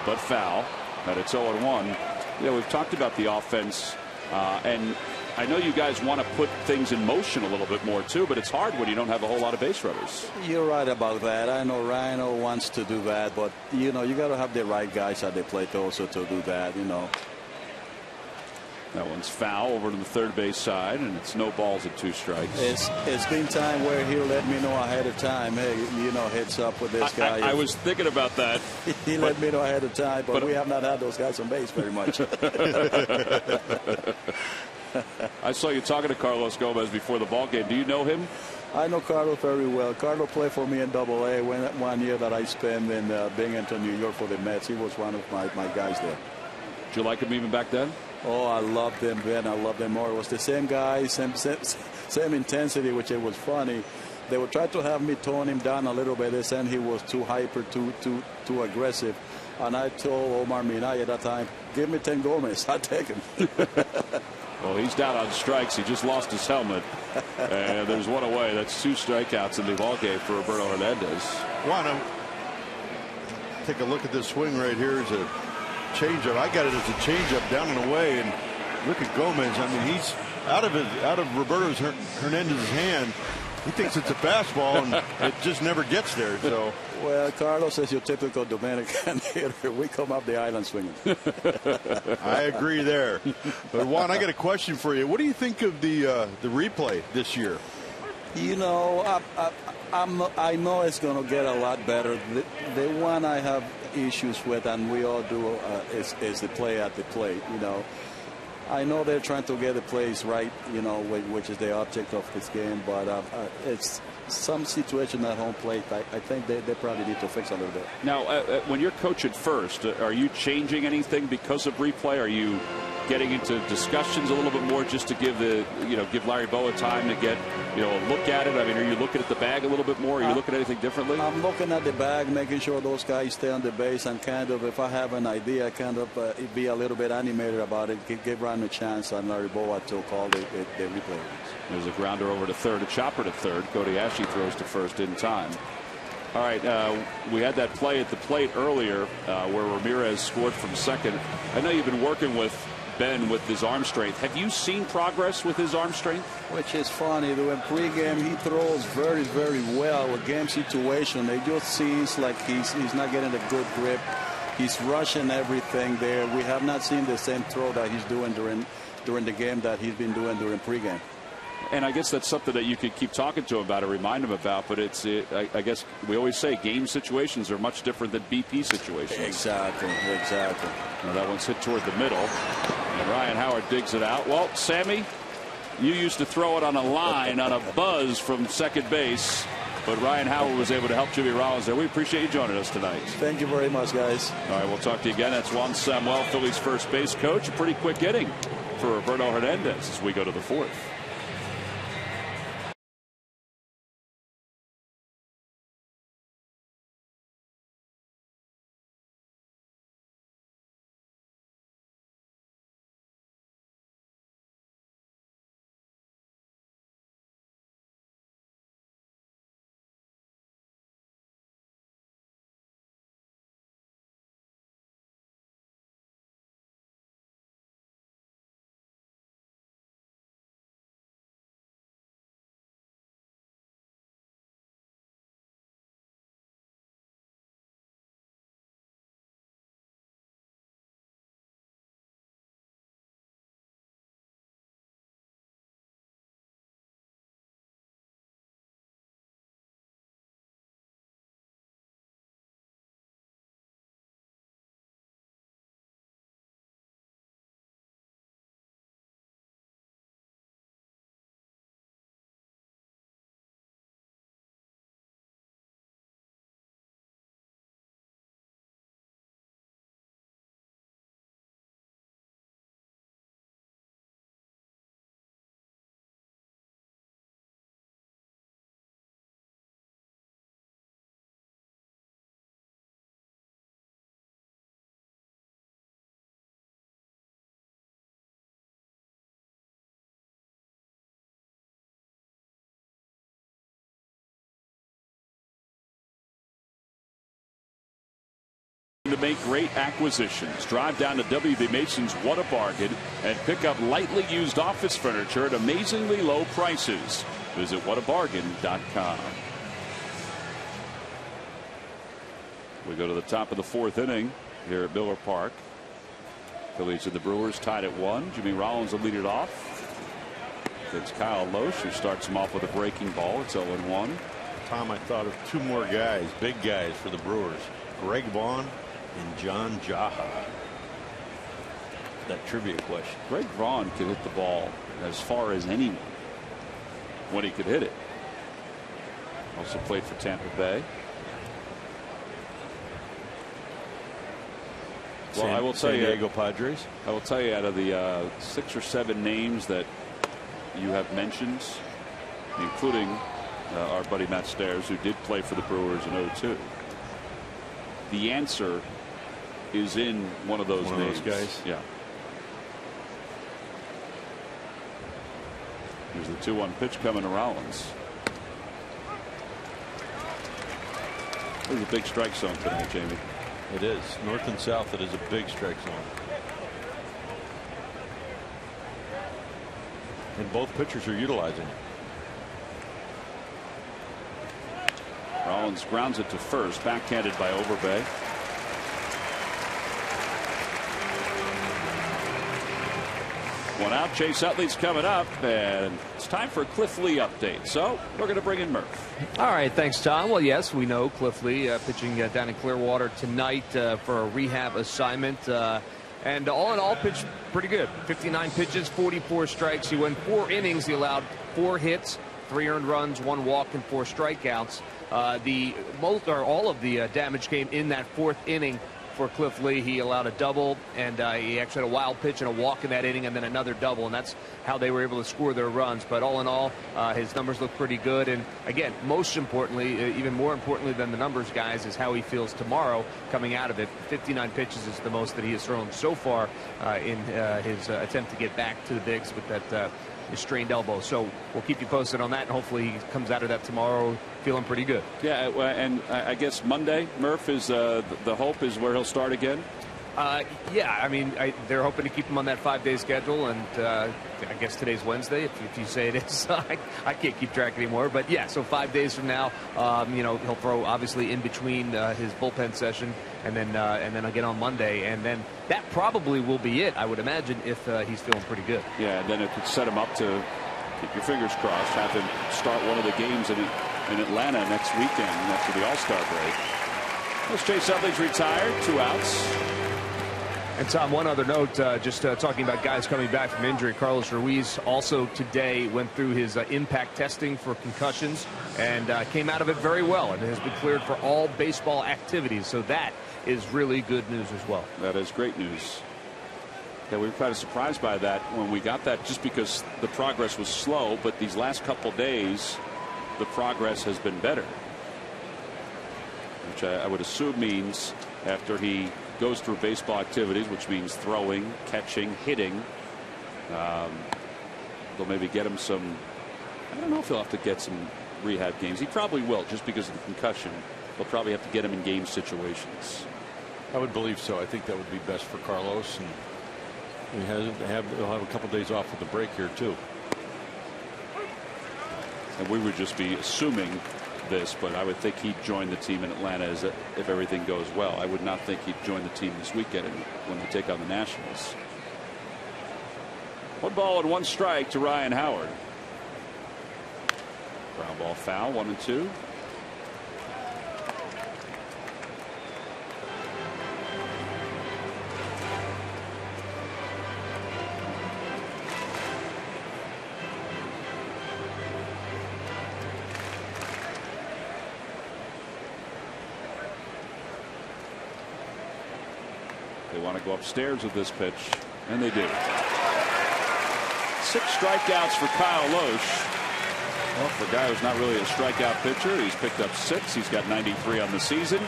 but foul. But it's 0-1. You know, we've talked about the offense, and I know you guys want to put things in motion a little bit more too, but it's hard when you don't have a whole lot of base runners. You're right about that. I know Rhino wants to do that, but you know, you got to have the right guys at the plate also to do that. You know. That one's foul over to the third base side, and it's no balls and 2 strikes. It's been time where he'll let me know ahead of time. Hey, you know, heads up with this guy. I was thinking about that. He let me know ahead of time, but we have not had those guys on base very much. I saw you talking to Carlos Gomez before the ball game. Do you know him? I know Carlos very well. Carlos played for me in AA one year that I spent in Binghamton, New York for the Mets. He was one of my guys there. Did you like him even back then? Oh, I love them, Ben. I love them more. It was the same guy, same intensity, which it was funny. They would try to have me tone him down a little bit. They said he was too hyper, too aggressive. And I told Omar Minaya at that time, give me 10 Gomez. I'll take him. Well, he's down on strikes. He just lost his helmet. And there's one away. That's 2 strikeouts in the ball game for Roberto Hernandez. Juan, take a look at this swing right here. It's a changeup. I got it as a changeup down and away. And look at Gomez. I mean, he's out of Roberto Hernandez's hand. He thinks it's a fastball, and it just never gets there. So, well, Carlos is your typical Dominican hitter. We come up the island swinging. I agree there. But Juan, I got a question for you. What do you think of the replay this year? You know, I know it's going to get a lot better. The one I have issues with, and we all do, is the play at the plate. You know, I know they're trying to get the plays right, you know, which is the object of this game, but it's some situation at home plate. I think they probably need to fix a little bit. Now, when you're coaching first, are you changing anything because of replay? Are you getting into discussions a little bit more just to give Larry Bowa time to get, a look at it? I mean, are you looking at the bag a little bit more? Are you looking at anything differently? I'm looking at the bag, making sure those guys stay on the base, and kind of, if I have an idea, kind of be a little bit animated about it, give Ryan a chance and Larry Bowa to call the replay. There's a grounder over to third, a chopper to third. Cody Ashley throws to first in time. All right, we had that play at the plate earlier where Ramirez scored from second. I know you've been working with Ben with his arm strength. Have you seen progress with his arm strength? Which is funny. When pregame, he throws very, very well. With game situation, it just seems like he's not getting a good grip. He's rushing everything there. We have not seen the same throw that he's doing during the game that he's been doing during pregame. And I guess that's something that you could keep talking to him about or remind him about. But I guess we always say game situations are much different than BP situations. Exactly. Now that one's hit toward the middle. And Ryan Howard digs it out. Well, Sammy, you used to throw it on a line on a buzz from second base. But Ryan Howard was able to help Jimmy Rollins there. We appreciate you joining us tonight. Thank you very much, guys. All right, we'll talk to you again. That's Juan Samuel, Phillies first base coach. A pretty quick inning for Roberto Hernandez as we go to the fourth. To make great acquisitions. Drive down to W.B. Mason's What a Bargain and pick up lightly used office furniture at amazingly low prices. Visit whatabargain.com. We go to the top of the fourth inning here at Miller Park. Phillies and the Brewers tied at 1. Jimmy Rollins will lead it off. It's Kyle Loesch who starts him off with a breaking ball. It's 0-1. Tom, I thought of two more guys, big guys for the Brewers. Greg Vaughn and John Jaha. That trivia question. Greg Vaughn could hit the ball as far as anyone when he could hit it. Also played for Tampa Bay. Well, I will tell you, San Diego Padres. I will tell you, out of the 6 or 7 names that you have mentioned, including our buddy Matt Stairs, who did play for the Brewers in '02, the answer is in one of those names. Of those guys. Yeah. Here's the 2-1 pitch coming to Rollins. There's a big strike zone tonight, Jamie. It is. North and south, it is a big strike zone. And both pitchers are utilizing it. Rollins grounds it to first, backhanded by Overbay. One out. Chase Utley's coming up, and it's time for a Cliff Lee update. So we're going to bring in Murph. All right, thanks, Tom. Well, yes, we know Cliff Lee pitching down in Clearwater tonight for a rehab assignment. And all in all, pitched pretty good. 59 pitches, 44 strikes. He went 4 innings. He allowed 4 hits, 3 earned runs, 1 walk, and 4 strikeouts. All of the damage came in that 4th inning. For Cliff Lee, he allowed a double, and he actually had a wild pitch and a walk in that inning, and then another double, and that's how they were able to score their runs. But all in all, his numbers look pretty good. And again, most importantly, even more importantly than the numbers, guys, is how he feels tomorrow coming out of it. 59 pitches is the most that he has thrown so far in his attempt to get back to the bigs with that strained elbow. So we'll keep you posted on that, and hopefully he comes out of that tomorrow feeling pretty good. Yeah, and I guess Monday, Murph, is the hope is where he'll start again. Yeah, I mean, they're hoping to keep him on that 5-day schedule, and I guess today's Wednesday. If you say it is, I can't keep track anymore. But yeah, so 5 days from now, he'll throw obviously in between his bullpen session, and then again on Monday, and then that probably will be it, I would imagine, if he's feeling pretty good. Yeah, and then it could set him up to keep your fingers crossed, have him start one of the games in Atlanta next weekend after the All-Star break. As Chase Utley's retired, 2 outs. And Tom, one other note, just talking about guys coming back from injury. Carlos Ruiz also today went through his impact testing for concussions and came out of it very well and has been cleared for all baseball activities. So that is really good news as well. That is great news. Yeah, we were kind of surprised by that when we got that, just because the progress was slow. But these last couple days, the progress has been better, which I would assume means after he goes through baseball activities, which means throwing, catching, hitting, they'll maybe get him some. I don't know if he'll have to get some rehab games. He probably will, just because of the concussion. They'll probably have to get him in game situations. I would believe so. I think that would be best for Carlos, and he'll have a couple days off with the break here too. And we would just be assuming this, but I would think he'd join the team in Atlanta if everything goes well. I would not think he'd join the team this weekend when they take on the Nationals. 1 ball and 1 strike to Ryan Howard. Ground ball foul, 1-2. Want to go upstairs with this pitch, and they do. 6 strikeouts for Kyle Loesch. Well, for a guy who's not really a strikeout pitcher, he's picked up 6. He's got 93 on the season,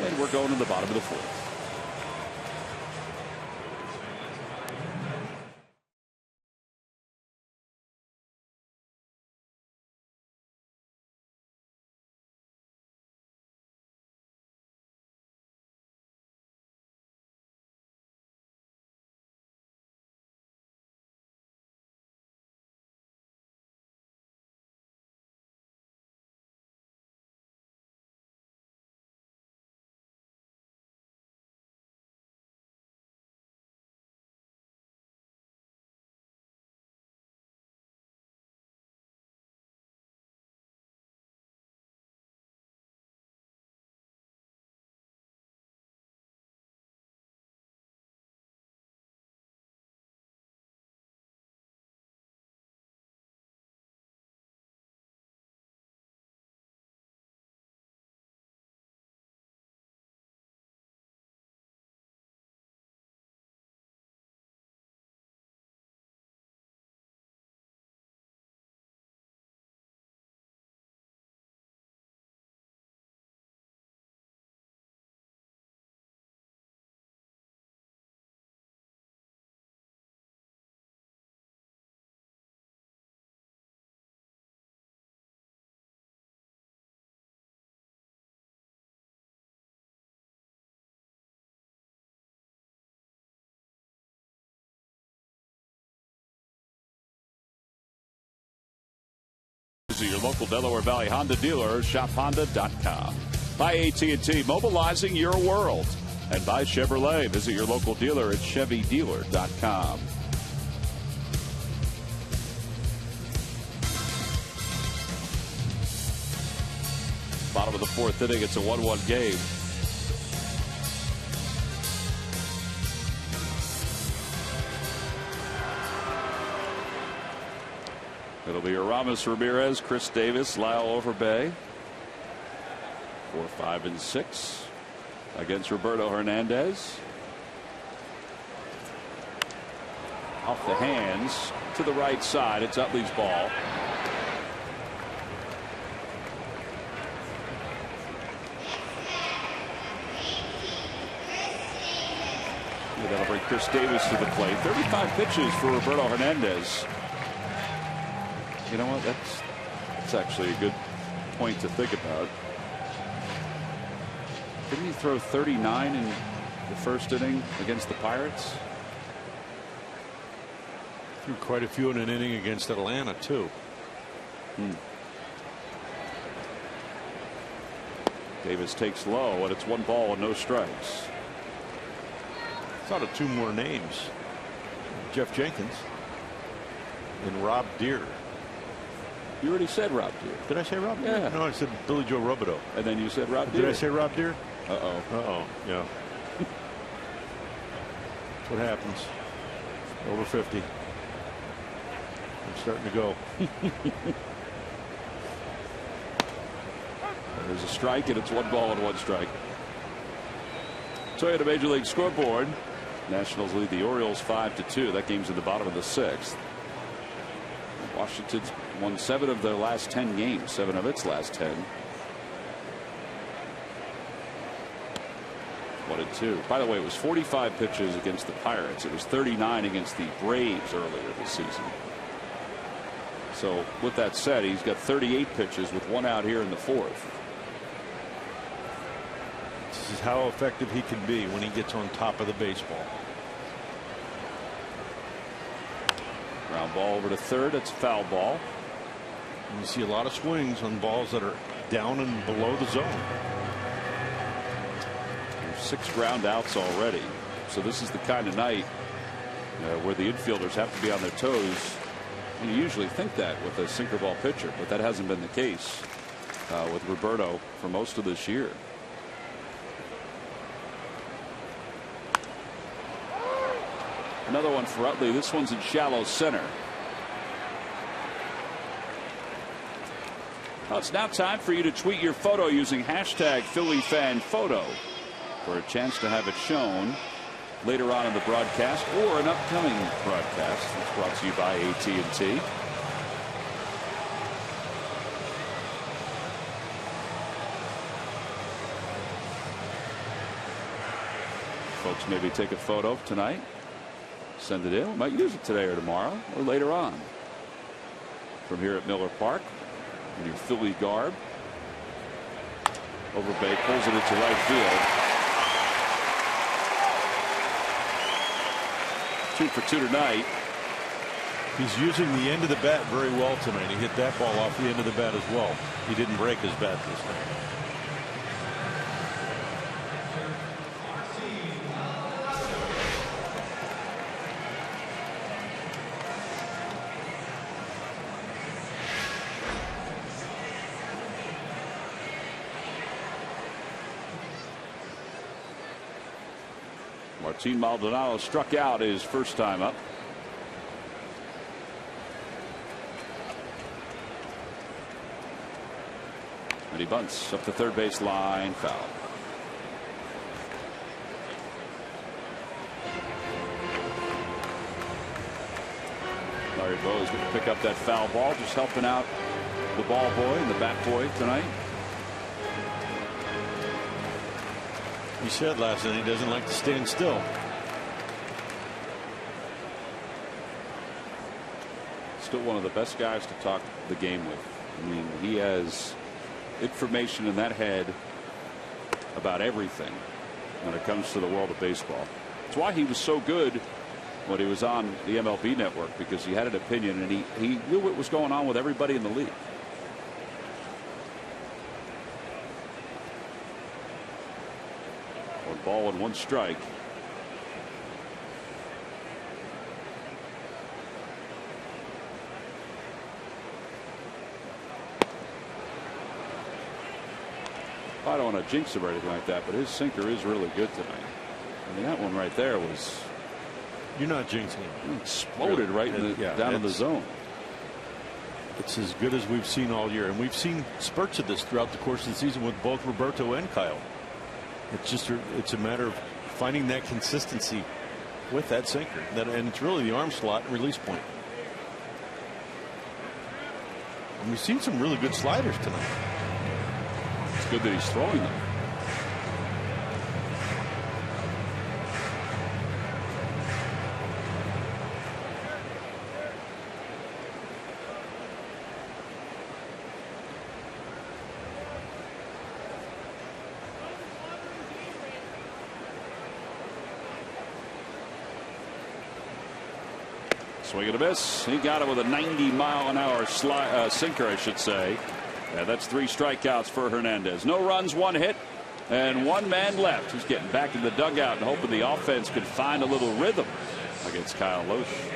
and we're going to the bottom of the 4th. Visit your local Delaware Valley Honda dealer or shophonda.com. By AT&T, mobilizing your world. And by Chevrolet, visit your local dealer at chevydealer.com. Bottom of the fourth inning, it's a 1-1 game. It'll be Aramis Ramirez, Chris Davis, Lyle Overbay. 4, 5, and 6 against Roberto Hernandez. Off the hands to the right side. It's Utley's ball. That'll bring Chris Davis to the plate. 35 pitches for Roberto Hernandez. You know what? That's actually a good point to think about. Didn't he throw 39 in the first inning against the Pirates? Threw quite a few in an inning against Atlanta, too. Davis takes low, and it's 1 ball and no strikes. Thought of 2 more names. Jeff Jenkins and Rob Deere. You already said Rob Deere. Did I say Rob Deere? Yeah. No, I said Billy Joe Robideau. And then you said Rob Deere. Did I say Rob Deere? Uh-oh. Uh-oh, yeah. That's what happens. Over 50. I'm starting to go. There's a strike, and it's 1 ball and 1 strike. Toyota Major League Scoreboard. Nationals lead the Orioles 5-2. That game's in the bottom of the 6th. Washington's won 7 of their last 10 games, 7 of its last 10. 1-2. By the way, it was 45 pitches against the Pirates. It was 39 against the Braves earlier this season. So with that said, he's got 38 pitches with 1 out here in the 4th. This is how effective he can be when he gets on top of the baseball. Ground ball over to third. It's foul ball. And you see a lot of swings on balls that are down and below the zone. There's 6 ground outs already. So this is the kind of night where the infielders have to be on their toes. And you usually think that with a sinker ball pitcher, but that hasn't been the case with Roberto for most of this year. Another one for Utley. This one's in shallow center. Well, it's now time for you to tweet your photo using hashtag PhillyFanPhoto for a chance to have it shown later on in the broadcast or an upcoming broadcast. That's brought to you by AT&T. Folks maybe take a photo tonight. Send it in. We might use it today or tomorrow or later on. From here at Miller Park in your Philly garb. Overbay pulls it into right field. 2 for 2 tonight. He's using the end of the bat very well tonight. He hit that ball off the end of the bat as well. He didn't break his bat this time. Martin Maldonado struck out his first time up. And he bunts up the third base line, foul. Larry Bowe is going to pick up that foul ball, just helping out the ball boy and the bat boy tonight. He said last night he doesn't like to stand still. Still one of the best guys to talk the game with. I mean, he has information in that head about everything when it comes to the world of baseball. That's why he was so good when he was on the MLB network, because he had an opinion and he knew what was going on with everybody in the league. Ball and 1 strike. I don't want to jinx him or anything like that, but his sinker is really good tonight. I mean, that one right there was. You're not jinxing him. It exploded right in the, down in the zone. It's as good as we've seen all year, and we've seen spurts of this throughout the course of the season with both Roberto and Kyle. It's a matter of finding that consistency with that sinker, and it's really the arm slot and release point. And we've seen some really good sliders tonight. It's good that he's throwing them. Swing and a miss. He got it with a 90-mile-an-hour sinker, I should say. Yeah, that's 3 strikeouts for Hernandez. No runs, 1 hit, and 1 man left. He's getting back in the dugout and hoping the offense could find a little rhythm against Kyle Lohse.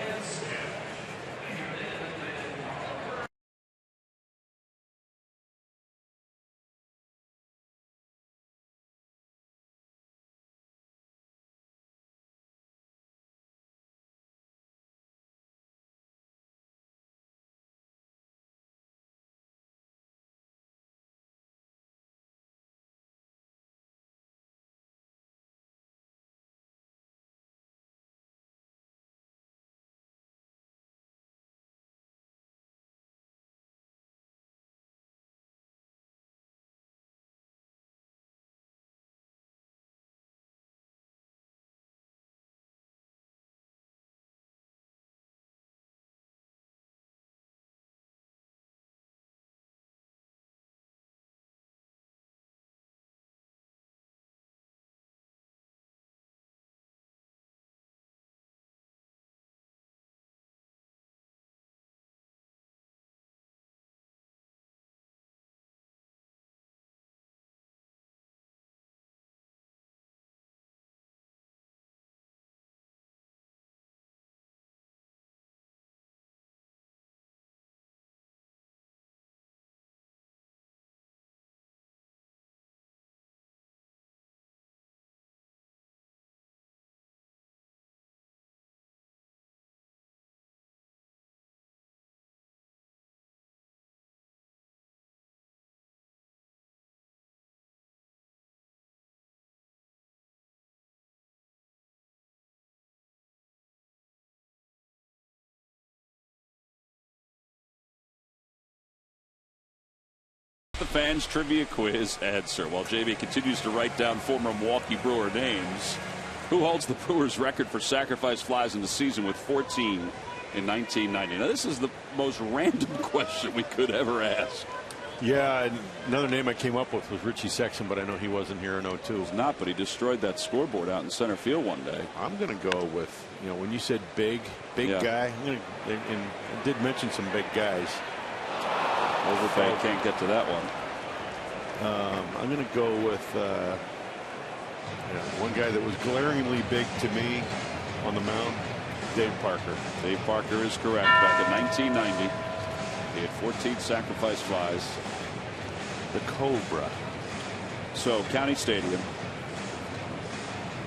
The fans trivia quiz answer while Jamie continues to write down former Milwaukee Brewer names. Who holds the Brewers record for sacrifice flies in the season with 14 in 1990? Now, this is the most random question we could ever ask. Yeah, another name I came up with was Richie Sexton, but I know he wasn't here in 02. He's not, but he destroyed that scoreboard out in center field one day. I'm going to go with, when you said big guy, and I did mention some big guys. Overpay can't get to that one. I'm going to go with one guy that was glaringly big to me on the mound, Dave Parker. Dave Parker is correct. Back in 1990, he had 14 sacrifice flies. The Cobra. So, County Stadium.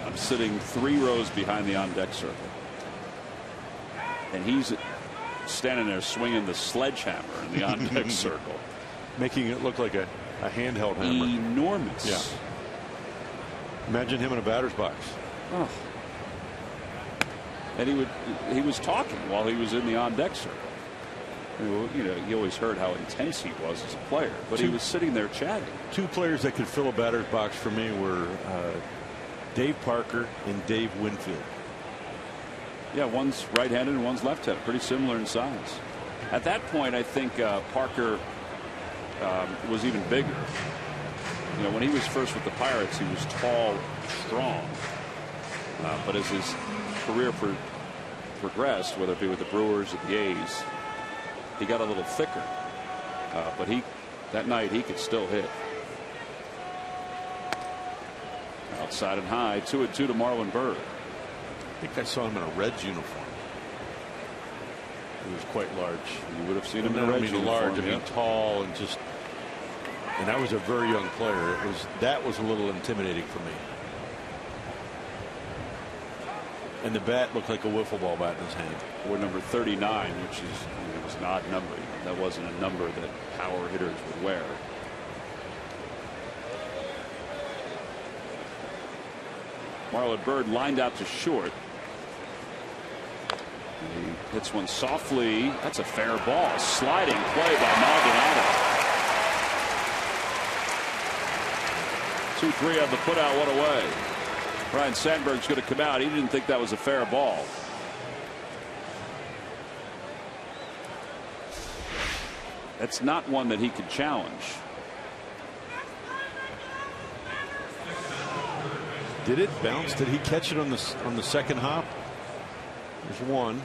I'm sitting 3 rows behind the on-deck circle. And he's standing there swinging the sledgehammer in the on-deck circle. Making it look like a handheld hammer. Enormous. Yeah. Imagine him in a batter's box. Oh. And he was talking while he was in the on-deck circle. You always heard how intense he was as a player, but he was sitting there chatting. 2 players that could fill a batter's box for me were Dave Parker and Dave Winfield. Yeah, one's right-handed and one's left-handed, pretty similar in size. At that point, I think Parker was even bigger. When he was first with the Pirates, he was tall, strong. But as his career progressed, whether it be with the Brewers or the A's, he got a little thicker. But that night he could still hit. Outside and high, 2-2 to Marlon Byrd. I think I saw him in a Reds uniform. He was quite large. You would have seen him in a Reds uniform. Large, I mean tall, and just. And I was a very young player. That was a little intimidating for me. And the bat looked like a wiffle ball bat in his hand. Or number 39, which is was an odd number. That wasn't a number that power hitters would wear. Marlon Byrd lined out to short. He hits one softly. That's a fair ball. Sliding play by Maldonado. 2-3 on the putout, one away. Ryan Sandberg's going to come out. He didn't think that was a fair ball. That's not one that he could challenge. Did it bounce? Did he catch it on the second hop? There's one.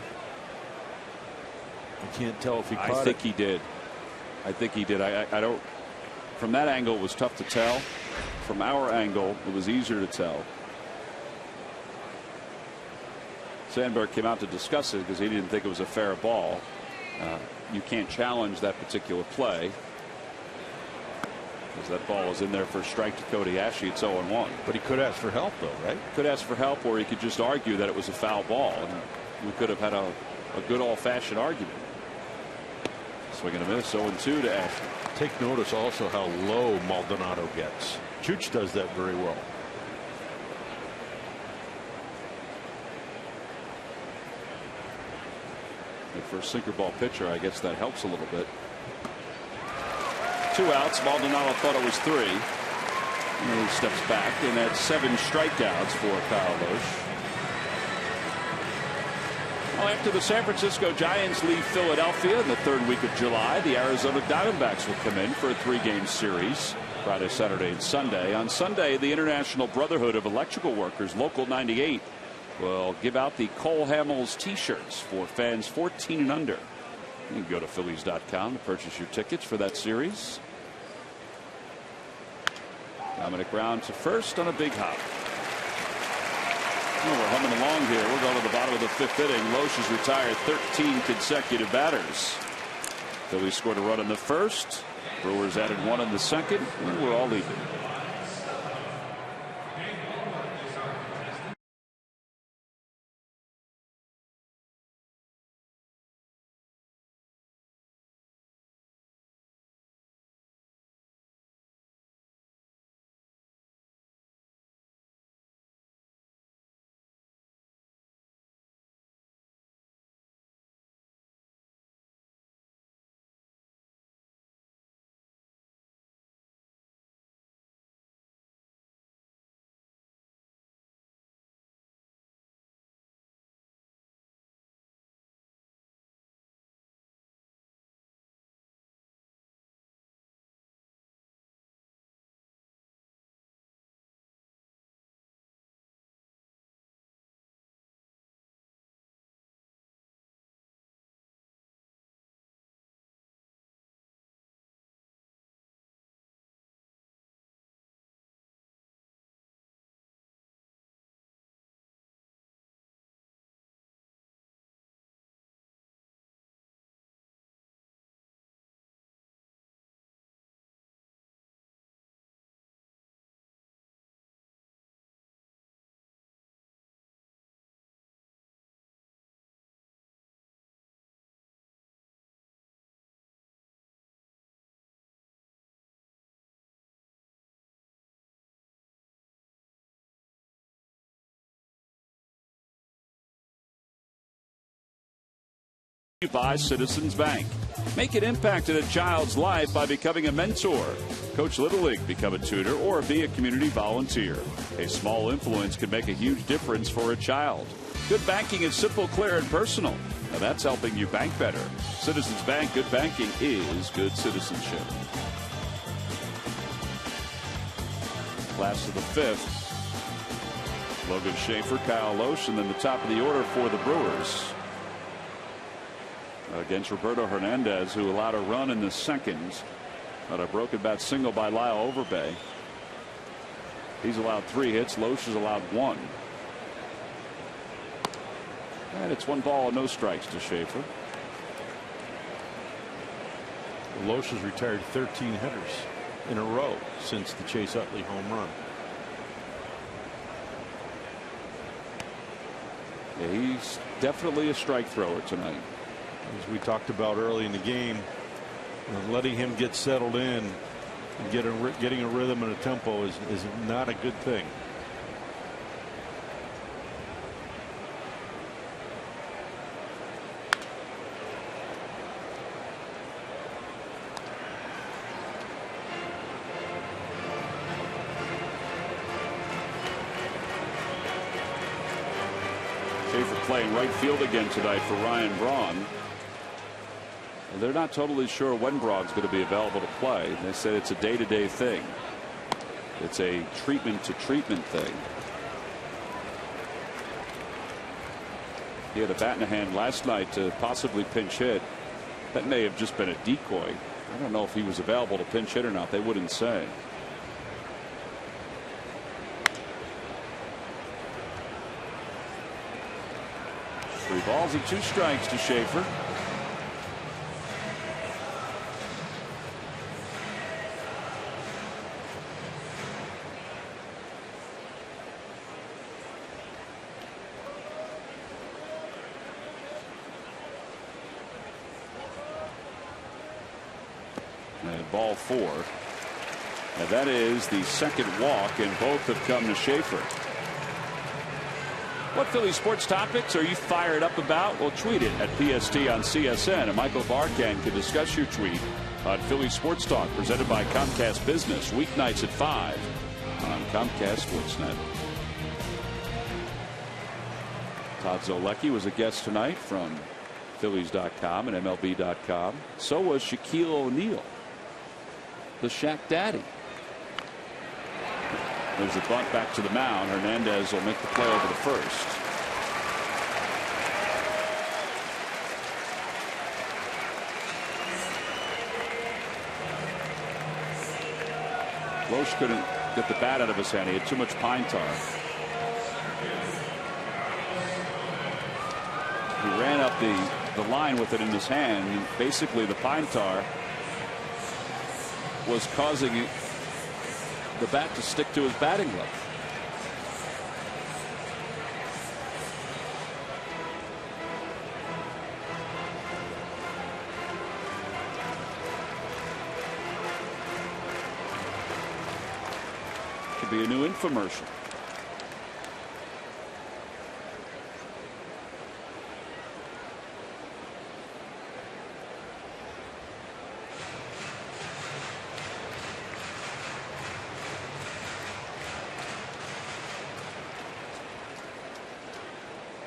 I can't tell if he caught it. I think he did. I think he did. I don't. From that angle, it was tough to tell. From our angle, it was easier to tell. Sandberg came out to discuss it because he didn't think it was a fair ball. You can't challenge that particular play because that ball was in there for a strike to Cody Ashley. It's 0-1. But he could ask for help, though, right? Could ask for help, or he could just argue that it was a foul ball, and we could have had a good old-fashioned argument. Swing and a miss, 0-2 to Ashley. Take notice also how low Maldonado gets. Chooch does that very well. And for a sinker ball pitcher, I guess that helps a little bit. 2 outs. Maldonado thought it was 3. And he steps back, and that's 7 strikeouts for Kyle Lohse. Well, after the San Francisco Giants leave Philadelphia in the 3rd week of July, the Arizona Diamondbacks will come in for a 3-game series Friday, Saturday, and Sunday. On Sunday, the International Brotherhood of Electrical Workers, Local 98, will give out the Cole Hamels t-shirts for fans 14 and under. You can go to Phillies.com to purchase your tickets for that series. Dominic Brown to first on a big hop. Oh, we're humming along here. We're going to the bottom of the 5th inning. Lohse has retired 13 consecutive batters. Phillies scored a run in the 1st. Brewers added 1 in the 2nd. And we're all even. By Citizens Bank. Make an impact in a child's life by becoming a mentor. Coach Little League, become a tutor, or be a community volunteer. A small influence can make a huge difference for a child. Good banking is simple, clear, and personal. Now that's helping you bank better. Citizens Bank, good banking is good citizenship. Class of the 5th. Logan Schaefer, Kyle Lohse, and then the top of the order for the Brewers. Against Roberto Hernandez, who allowed a run in the 2nd, but a broken bat single by Lyle Overbay. He's allowed 3 hits. Loesch has allowed 1. And it's 1 ball and no strikes to Schaefer. Loesch has retired 13 hitters in a row since the Chase Utley home run. Yeah, he's definitely a strike thrower tonight. As we talked about early in the game, letting him get settled in and getting a rhythm and a tempo is not a good thing. Playing right field again tonight for Ryan Braun. They're not totally sure when Braun's going to be available to play. They said it's a day-to-day thing. It's a treatment-to-treatment thing. He had a bat in the hand last night to possibly pinch hit. That may have just been a decoy. I don't know if he was available to pinch hit or not. They wouldn't say. 3 balls and 2 strikes to Schaefer. And ball 4. And that is the second walk, and both have come to Schaefer. What Philly sports topics are you fired up about? Well, tweet it at PST on CSN, and Michael Barkan can discuss your tweet on Philly Sports Talk, presented by Comcast Business, weeknights at 5 on Comcast Sportsnet. Todd Zolecki was a guest tonight from Phillies.com and MLB.com. So was Shaquille O'Neal, the Shaq Daddy. There's a bunt back to the mound. Hernandez will make the play over the first. Loesch couldn't get the bat out of his hand. He had too much pine tar. He ran up the line with it in his hand. And basically, the pine tar was causing the bat to stick to his batting glove. Could be a new infomercial.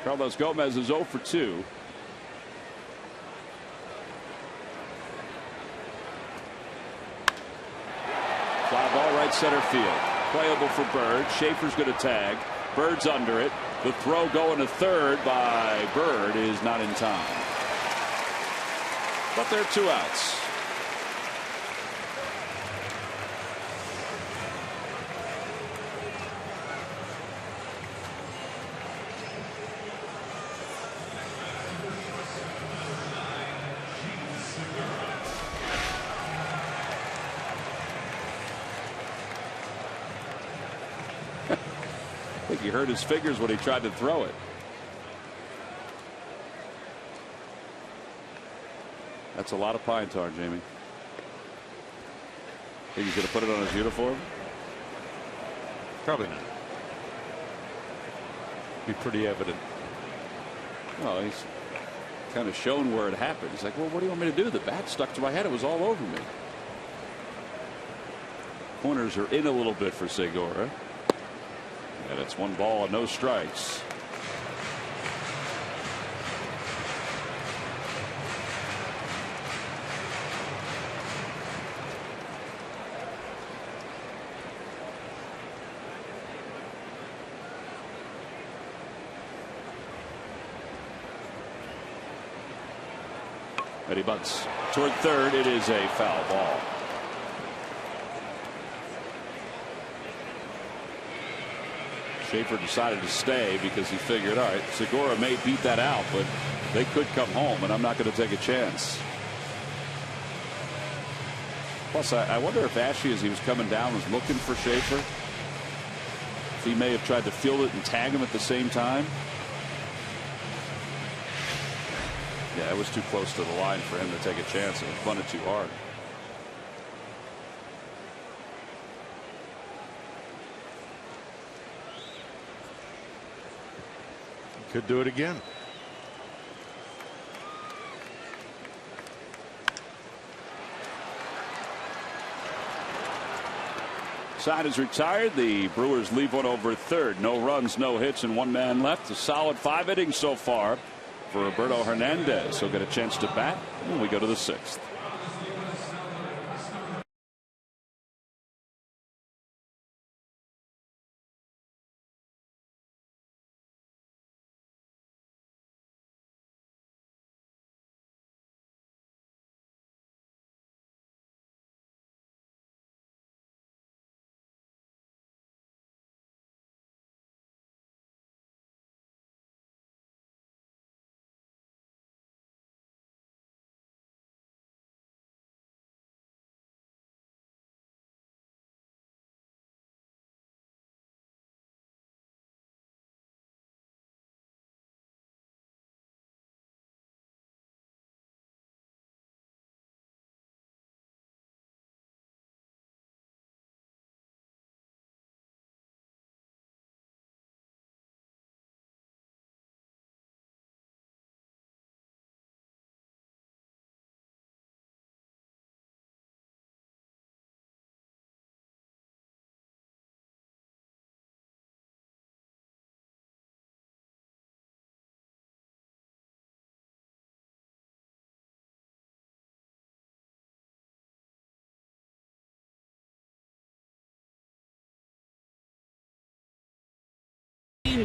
Carlos Gomez is 0 for 2. Fly ball right center field. Playable for Bird. Schaefer's going to tag. Bird's under it. The throw going to third by Bird is not in time. But there are 2 outs. He hurt his fingers when he tried to throw it. That's a lot of pine tar, Jamie. Think he's going to put it on his uniform? Probably not. Be pretty evident. Well, he's kind of shown where it happened. He's like, well, what do you want me to do? The bat stuck to my head. It was all over me. Corners are in a little bit for Segura. And it's 1 ball and no strikes. And he bunts toward third. It is a foul ball. Schaefer decided to stay because he figured, all right, Segura may beat that out, but they could come home, and I'm not going to take a chance. Plus, I wonder if Ashley, as he was coming down, was looking for Schaefer. If he may have tried to field it and tag him at the same time. Yeah, it was too close to the line for him to take a chance, and it bunted too hard. Could do it again. Side is retired. The Brewers leave one over third. No runs, no hits, and one man left. A solid 5 innings so far for Roberto Hernandez. He'll get a chance to bat when we go to the 6th.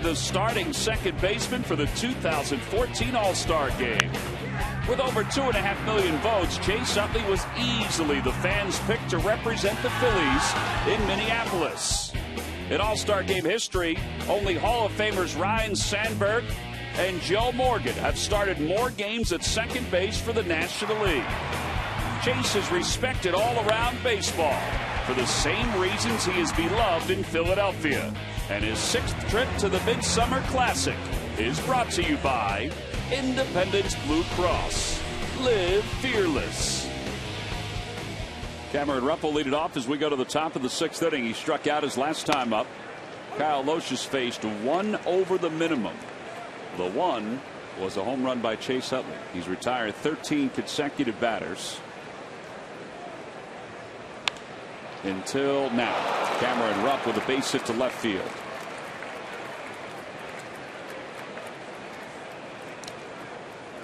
The starting second baseman for the 2014 All-Star Game. With over 2.5 million votes, Chase Utley was easily the fans' pick to represent the Phillies in Minneapolis. In All-Star Game history, only Hall of Famers Ryne Sandberg and Joe Morgan have started more games at second base for the National League. Chase is respected all around baseball for the same reasons he is beloved in Philadelphia. And his 6th trip to the Midsummer Classic is brought to you by Independence Blue Cross. Live fearless. Cameron Rupp will lead it off as we go to the top of the 6th inning. He struck out his last time up. Kyle Lohse faced 1 over the minimum. The 1 was a home run by Chase Utley. He's retired 13 consecutive batters until now. Cameron Rupp with a base hit to left field.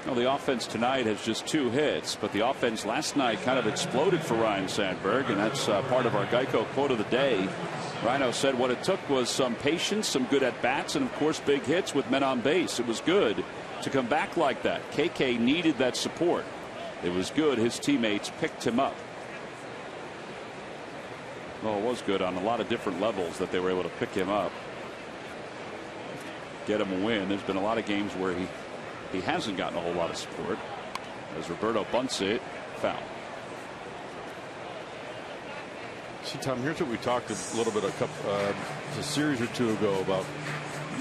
Well, the offense tonight has just 2 hits, but the offense last night kind of exploded for Ryne Sandberg, and that's part of our Geico quote of the day. Rhino said what it took was some patience, some good at-bats, and of course big hits with men on base. It was good to come back like that. KK needed that support. It was good his teammates picked him up. Well, it was good on a lot of different levels that they were able to pick him up, get him a win. There's been a lot of games where he hasn't gotten a whole lot of support. As Roberto bunts it, foul. See, Tom, here's what we talked a little bit a series or 2 ago about,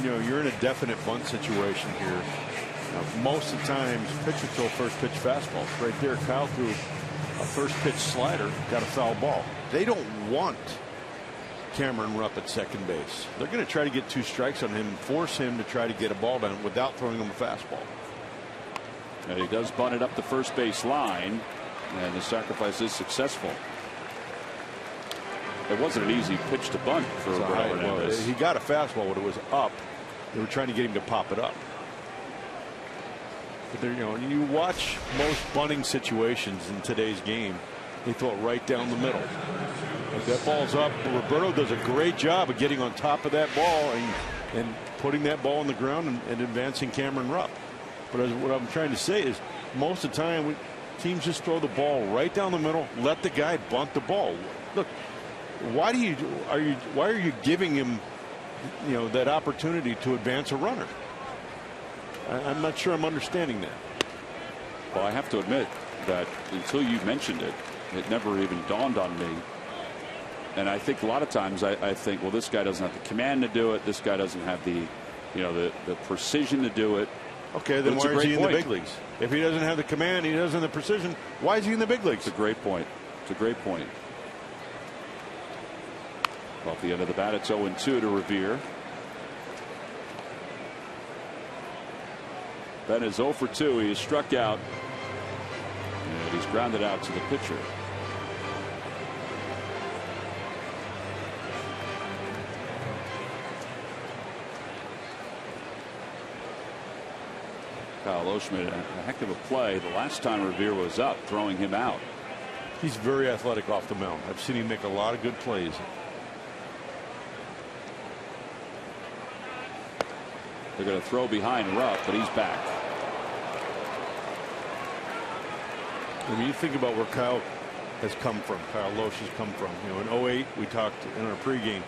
you're in a definite bunt situation here. Most of the times, pitcher throw first pitch fastball. Right there, Kyle threw a first pitch slider, got a foul ball. They don't want Cameron Rupp at second base. They're going to try to get 2 strikes on him and force him to try to get a ball down without throwing him a fastball. And he does bunt it up the first base line, and the sacrifice is successful. It wasn't an easy pitch to bunt for Hernandez. He got a fastball when it was up. They were trying to get him to pop it up. But there, you watch most bunting situations in today's game, they throw it right down the middle. If that ball's up, Roberto does a great job of getting on top of that ball and putting that ball on the ground and advancing Cameron Rupp. But what I'm trying to say is most of the time teams just throw the ball right down the middle, let the guy bunt the ball. Look, why are you giving him that opportunity to advance a runner. I'm not sure I'm understanding that. Well, I have to admit that until you mentioned it, it never even dawned on me. And I think a lot of times I think, well, this guy doesn't have the command to do it. This guy doesn't have the precision to do it. Okay, then why is he in the big leagues? If he doesn't have the command, he doesn't have the precision, why is he in the big leagues? It's a great point. It's a great point. Off the end of the bat, it's 0-2 to Revere. Ben is 0 for 2. He is struck out. And he's grounded out to the pitcher. Kyle Loesch made a heck of a play the last time Revere was up, throwing him out. He's very athletic off the mound. I've seen him make a lot of good plays. They're going to throw behind Rupp, but he's back. When you think about where Kyle has come from, Kyle Loesch has come from. In 08, we talked in our pregame,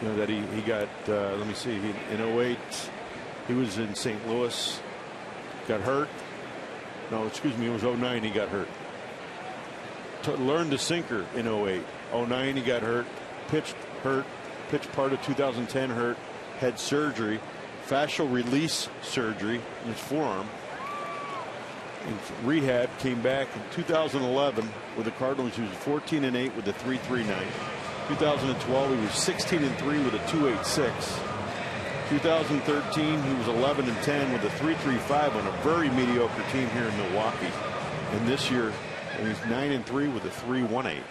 that he got, let me see, in 08, he was in St. Louis, got hurt. No, excuse me, it was 09 he got hurt. Learned the sinker in 08. 09 he got hurt, pitched part of 2010 hurt, had surgery, fascial release surgery in his forearm. In rehab, came back in 2011 with the Cardinals. He was 14-8 with a 3.39. 2012 he was 16-3 with a 2.86. 2013 he was 11-10 with a 3.35 on a very mediocre team here in Milwaukee. And this year he's 9-3 with a 3.18.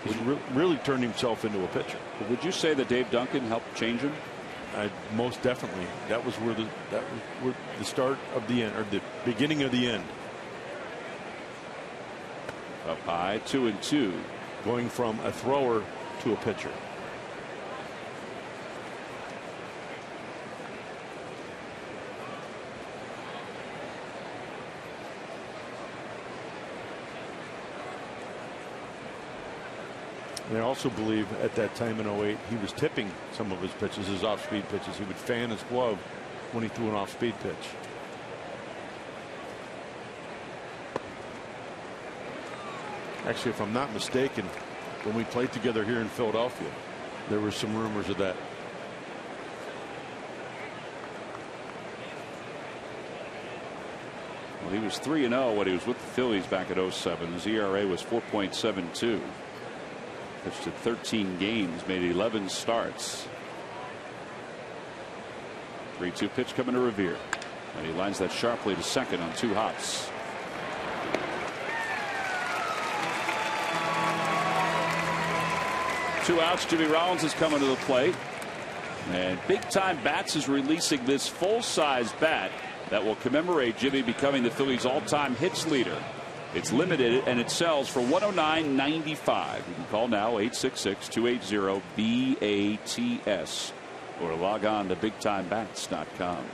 He's really turned himself into a pitcher. Would you say that Dave Duncan helped change him? Most definitely. That was where the start of the end, or the beginning of the end. Up high, 2-2. Going from a thrower to a pitcher. And I also believe at that time in 08 he was tipping some of his pitches, his off-speed pitches. He would fan his glove when he threw an off-speed pitch. Actually, if I'm not mistaken, when we played together here in Philadelphia, there were some rumors of that. Well, he was 3-0 when he was with the Phillies back at 07. His ERA was 4.72. Pitched at 13 games, made 11 starts. 3-2 pitch coming to Revere. And he lines that sharply to second on 2 hops. Two outs. Jimmy Rollins is coming to the plate. And Big Time Bats is releasing this full-size bat that will commemorate Jimmy becoming the Phillies' all-time hits leader. It's limited and it sells for $109.95. You can call now 866-280-BATS or log on to BigTimeBats.com.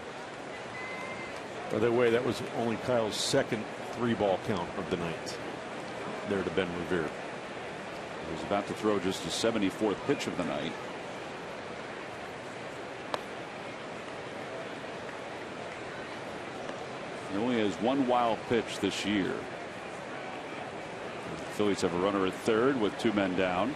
By the way, that was only Kyle's second 3-ball count of the night there to Ben Revere. He was about to throw just his 74th pitch of the night. He only has 1 wild pitch this year. The Phillies have a runner at third with 2 men down.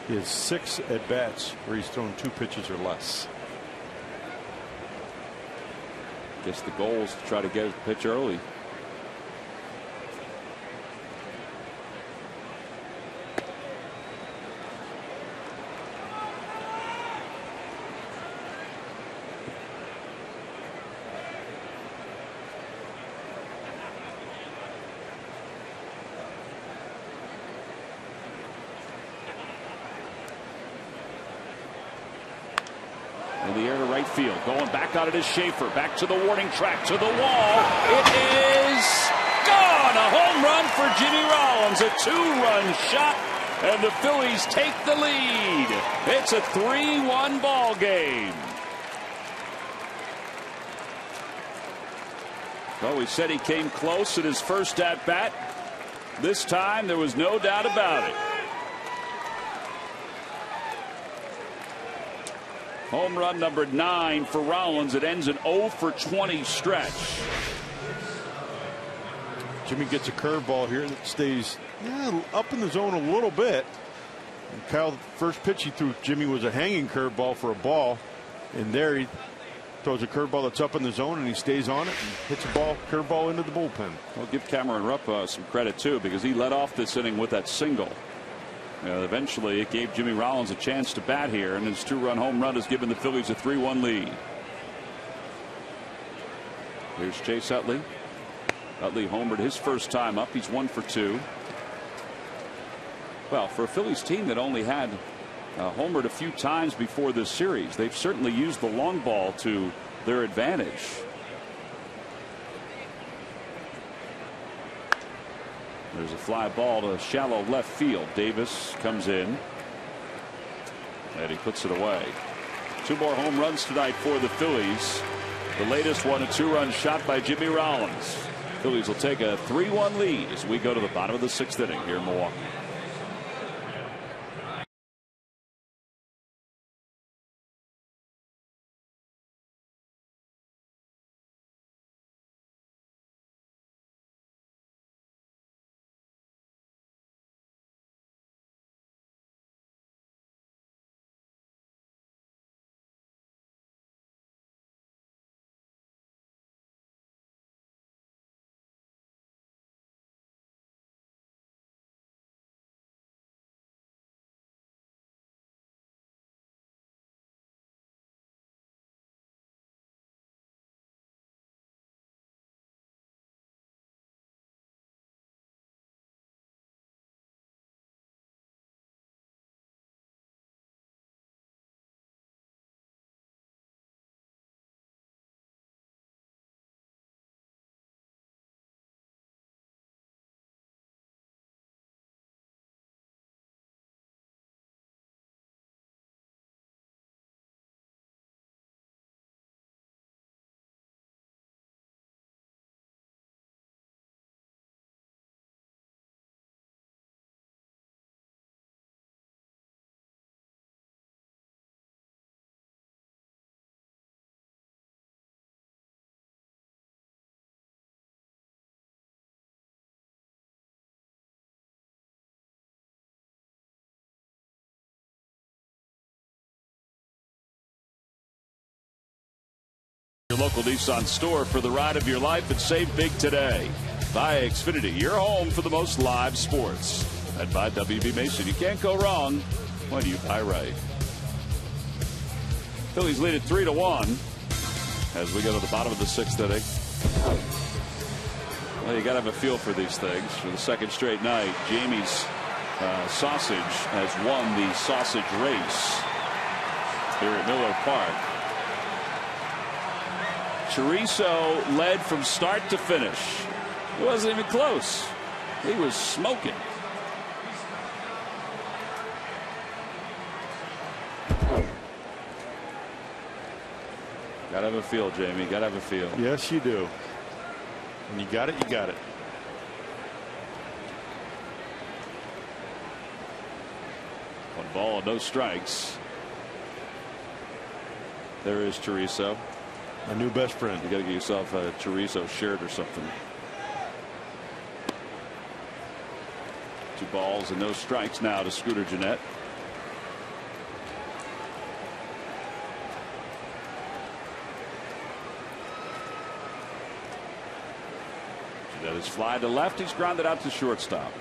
He has 6 at-bats where he's thrown 2 pitches or less. Guess the goal is to try to get his pitch early. In the air to right field. Going back out it is Schaefer. Back to the warning track. To the wall. It is gone. A home run for Jimmy Rollins. A 2-run shot, and the Phillies take the lead. It's a 3-1 ball game. Well, we said he came close at his first at-bat. This time, there was no doubt about it. Home run number 9 for Rollins. It ends an 0 for 20 stretch. Jimmy gets a curveball here that stays up in the zone a little bit. And Kyle, the first pitch he threw Jimmy was a hanging curveball for a ball. And there he throws a curveball that's up in the zone, and he stays on it and hits a curveball into the bullpen. We'll give Cameron Rupp some credit too, because he led off this inning with that single. Eventually it gave Jimmy Rollins a chance to bat here, and his 2-run home run has given the Phillies a 3-1 lead. Here's Chase Utley. Utley homered his first time up. He's 1 for 2. Well, for a Phillies team that only had homered a few times before this series, they've certainly used the long ball to their advantage. There's a fly ball to shallow left field. Davis comes in, and he puts it away. 2 more home runs tonight for the Phillies. The latest one, a 2-run shot by Jimmy Rollins. Phillies will take a 3-1 lead as we go to the bottom of the 6th inning here in Milwaukee. Your local Nissan store for the ride of your life and save big today. Buy Xfinity, your home for the most live sports. And by WB Mason, you can't go wrong when you buy right. Phillies lead it 3-1 as we go to the bottom of the 6th inning. Well, you got to have a feel for these things. For the 2nd straight night, Jamie's sausage has won the sausage race here at Miller Park. Chorizo led from start to finish. It wasn't even close. He was smoking. Gotta have a feel, Jamie. Gotta have a feel. Yes, you do. When you got it, you got it. One ball, no strikes. There is Chorizo. My new best friend. You got to get yourself a chorizo shirt or something. 2 balls and no strikes now to Scooter Gennett. Gennett is fly to left. He's grounded out to shortstop.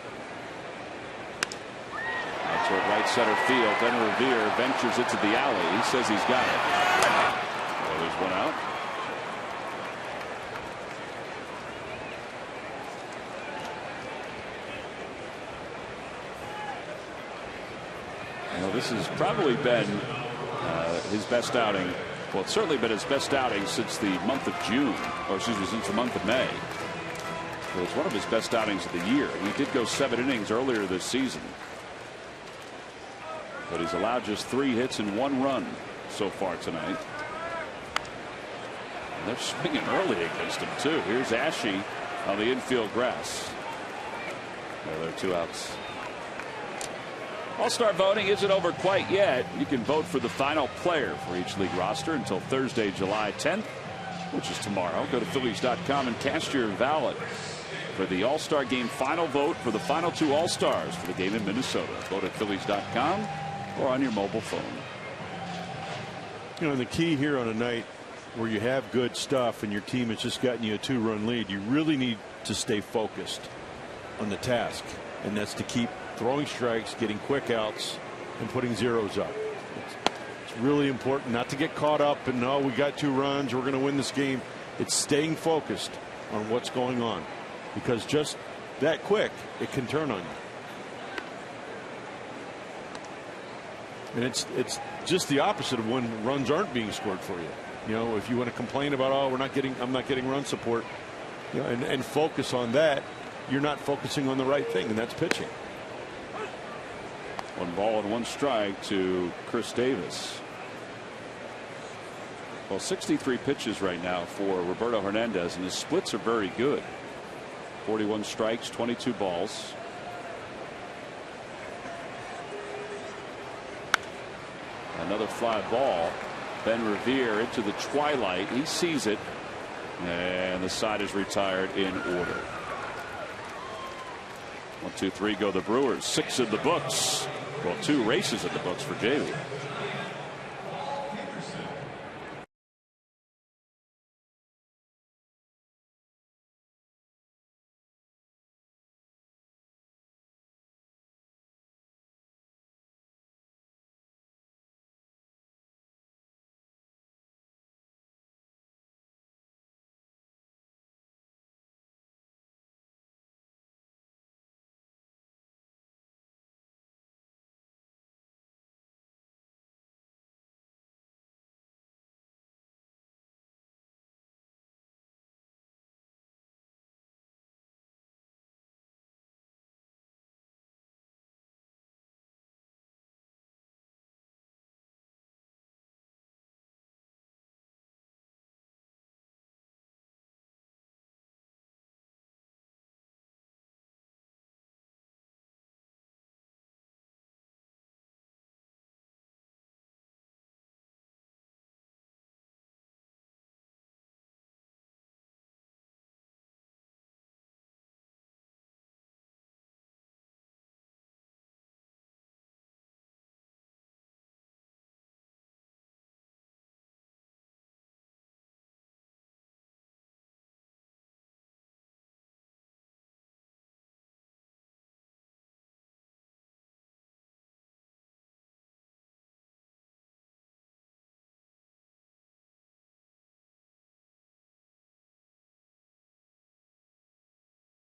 Out toward right center field. Then Revere ventures it to the alley. He says he's got it. Well, there's one out. This has probably been his best outing. Well, it's certainly been his best outing since the month of June, or excuse me, since the month of May. It was one of his best outings of the year. He did go 7 innings earlier this season, but he's allowed just 3 hits and 1 run so far tonight. And they're swinging early against him too. Here's Ashe on the infield grass. Well, there are 2 outs. All-Star voting isn't over quite yet. You can vote for the final player for each league roster until Thursday, July 10th, which is tomorrow. Go to Phillies.com and cast your ballot for the All-Star Game final vote for the final 2 All-Stars for the game in Minnesota. Vote at Phillies.com or on your mobile phone. You know, the key here on a night where you have good stuff and your team has just gotten you a 2-run lead, you really need to stay focused on the task, and that's to keep throwing strikes, getting quick outs, and putting zeros up. It's really important not to get caught up and, no, we got 2 runs, we're going to win this game. It's staying focused on what's going on, because just that quick, it can turn on you. And it's just the opposite of when runs aren't being scored for you. You know, if you want to complain about, oh, I'm not getting run support, you know, and focus on that, you're not focusing on the right thing, and that's pitching. 1 ball and 1 strike to Chris Davis. Well, 63 pitches right now for Roberto Hernandez, and his splits are very good. 41 strikes, 22 balls. Another fly ball. Ben Revere into the twilight. He sees it, and the side is retired in order. 1, 2, 3 go the Brewers. 6 in the books. Well, 2 races in the books for Jamie.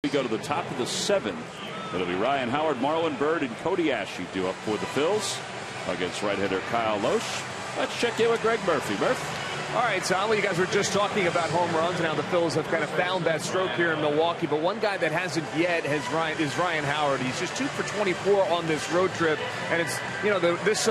We go to the top of the 7th. It'll be Ryan Howard, Marlon Byrd, and Cody Ashe due up for the Phils against right-hander Kyle Loesch. Let's check in with Greg Murphy. Murph. All right, Sal, you guys were just talking about home runs and how the Phils have kind of found that stroke here in Milwaukee. But one guy that hasn't yet is Ryan Howard. He's just 2 for 24 on this road trip. And it's, you know, this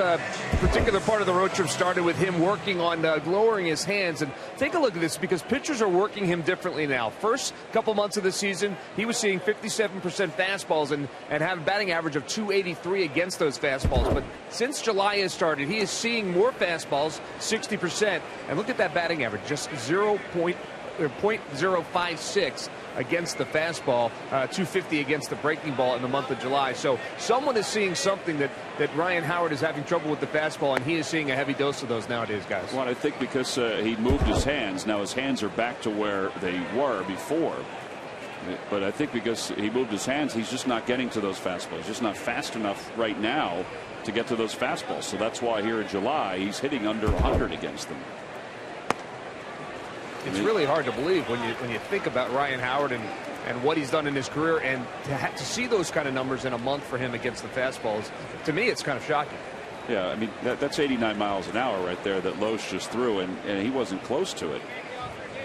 particular part of the road trip started with him working on lowering his hands. And take a look at this, because pitchers are working him differently now. First couple months of the season, he was seeing 57% fastballs and have a batting average of 283 against those fastballs. But since July has started, he is seeing more fastballs, 60%. And look at that batting average, just 0.056 against the fastball, 250 against the breaking ball in the month of July. So someone is seeing something that Ryan Howard is having trouble with the fastball, and he is seeing a heavy dose of those nowadays, guys. Well, I think because he moved his hands. Now his hands are back to where they were before. But I think because he moved his hands, he's just not getting to those fastballs. He's just not fast enough right now to get to those fastballs. So that's why here in July he's hitting under 100 against them. It's really hard to believe when you think about Ryan Howard and what he's done in his career, and to see those kind of numbers in a month for him against the fastballs. To me, it's kind of shocking. Yeah, I mean, that's 89 miles an hour right there that Loesch just threw, and he wasn't close to it.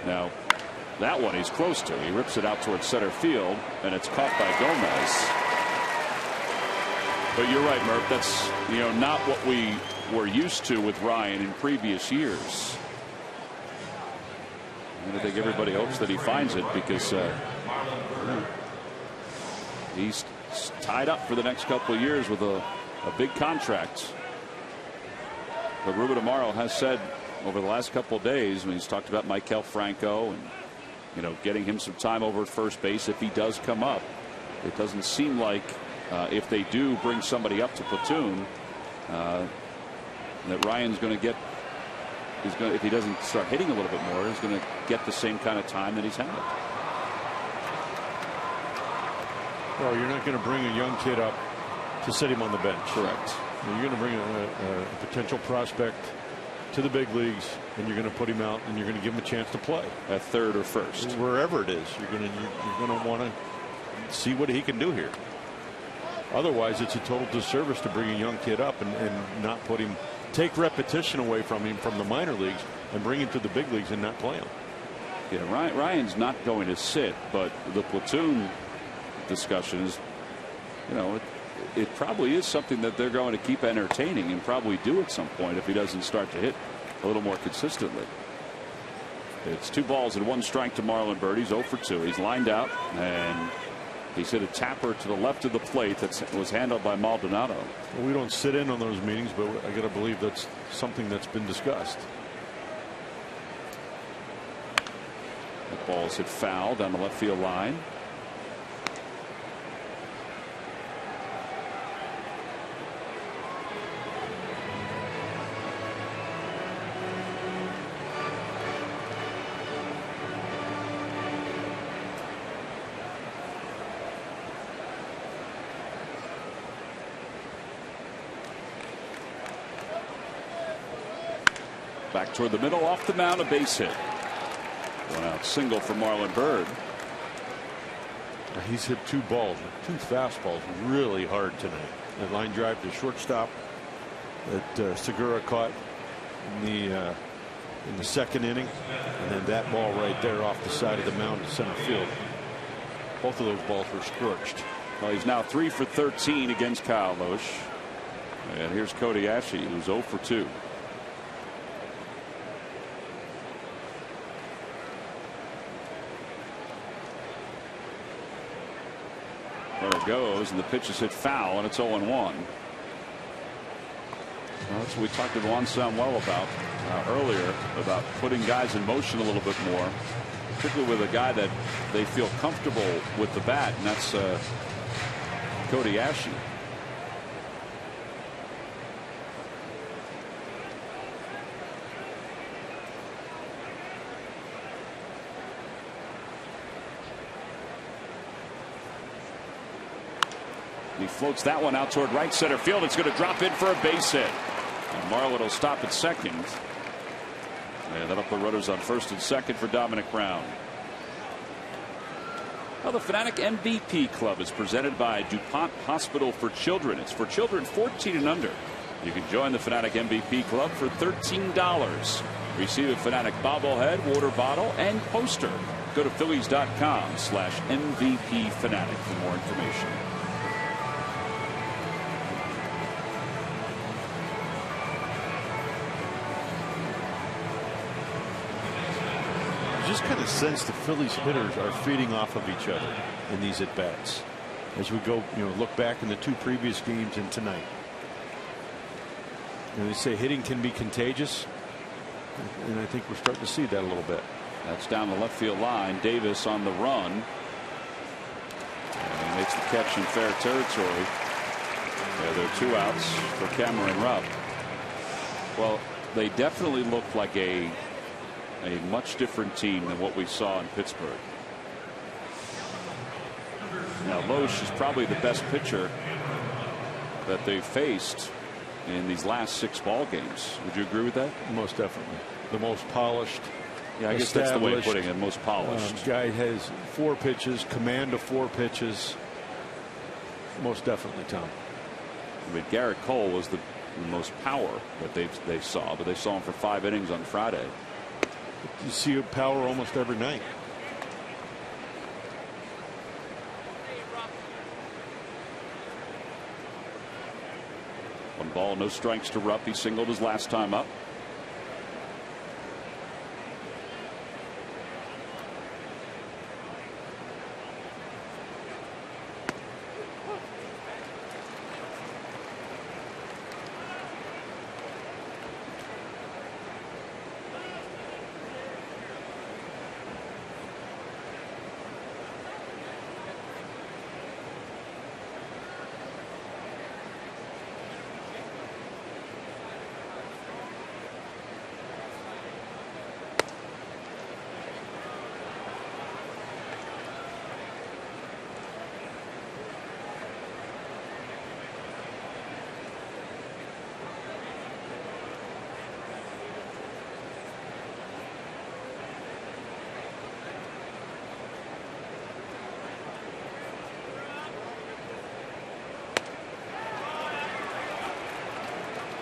Now, That one he's close to. He rips it out towards center field, and it's caught by Gomez. But you're right, Murph. That's not what we were used to with Ryan in previous years. And I think everybody hopes that he finds it because he's tied up for the next couple of years with a big contract. But Ruben Amaro has said over the last couple of days when he's talked about Maikel Franco and getting him some time over at first base if he does come up, it doesn't seem like if they do bring somebody up to platoon that Ryan's going to get. If he doesn't start hitting a little bit more, he's going to get the same kind of time that he's had. Well, you're not going to bring a young kid up to sit him on the bench. Correct. You're going to bring a potential prospect to the big leagues, and you're going to put him out, and you're going to give him a chance to play at third or first, wherever it is. You're going to want to see what he can do here. Otherwise, it's a total disservice to bring a young kid up and not put him, take repetition away from him from the minor leagues and bring him to the big leagues and not play him. Yeah, Ryan's not going to sit, but the platoon discussion is, it probably is something that they're going to keep entertaining and probably do at some point if he doesn't start to hit a little more consistently. It's 2 balls and 1 strike to Marlon Byrd. He's 0 for 2. He's lined out and he's hit a tapper to the left of the plate that was handled by Maldonado. Well, we don't sit in on those meetings, but I got to believe that's something that's been discussed. That ball's hit foul down the left field line. Back toward the middle, off the mound, a base hit. 1 out single for Marlon Byrd. He's hit 2 balls, 2 fastballs really hard tonight. That line drive to shortstop that Segura caught in the second inning, and then that ball right there off the side of the mound to center field. Both of those balls were scorched. Well, he's now 3 for 13 against Kyle Lohse. And here's Cody Ashley, who's 0 for 2. There it goes, and the pitch is hit foul, and it's 0-1. Well, that's what we talked to Juan Samuel about earlier, about putting guys in motion a little bit more, particularly with a guy that they feel comfortable with the bat, and that's Cody Ashley. He floats that one out toward right center field. It's going to drop in for a base hit. And Marlon will stop at second. And that'll put runners on first and second for Dominic Brown. Well, the Fanatic MVP Club is presented by DuPont Hospital for Children. It's for children 14 and under. You can join the Fanatic MVP Club for $13. Receive a Fanatic bobblehead, water bottle, and poster. Go to Phillies.com/MVP Fanatic for more information. Just kind of sense the Phillies hitters are feeding off of each other in these at bats as we go, look back in the 2 previous games and tonight. And they say hitting can be contagious, and I think we're starting to see that a little bit. That's down the left field line. Davis on the run, and he makes the catch in fair territory. Yeah, there are 2 outs for Cameron Rupp. Well, they definitely look like a much different team than what we saw in Pittsburgh. Now Lohse is probably the best pitcher that they've faced in these last 6 ball games. Would you agree with that? Most definitely. The most polished. Yeah, I guess that's the way of putting it. Most polished. Guy has 4 pitches, command of 4 pitches. Most definitely, Tom. I mean, Garrett Cole was the most power that they saw, but they saw him for 5 innings on Friday. You see power almost every night. One ball, no strikes to Rupp. He singled his last time up.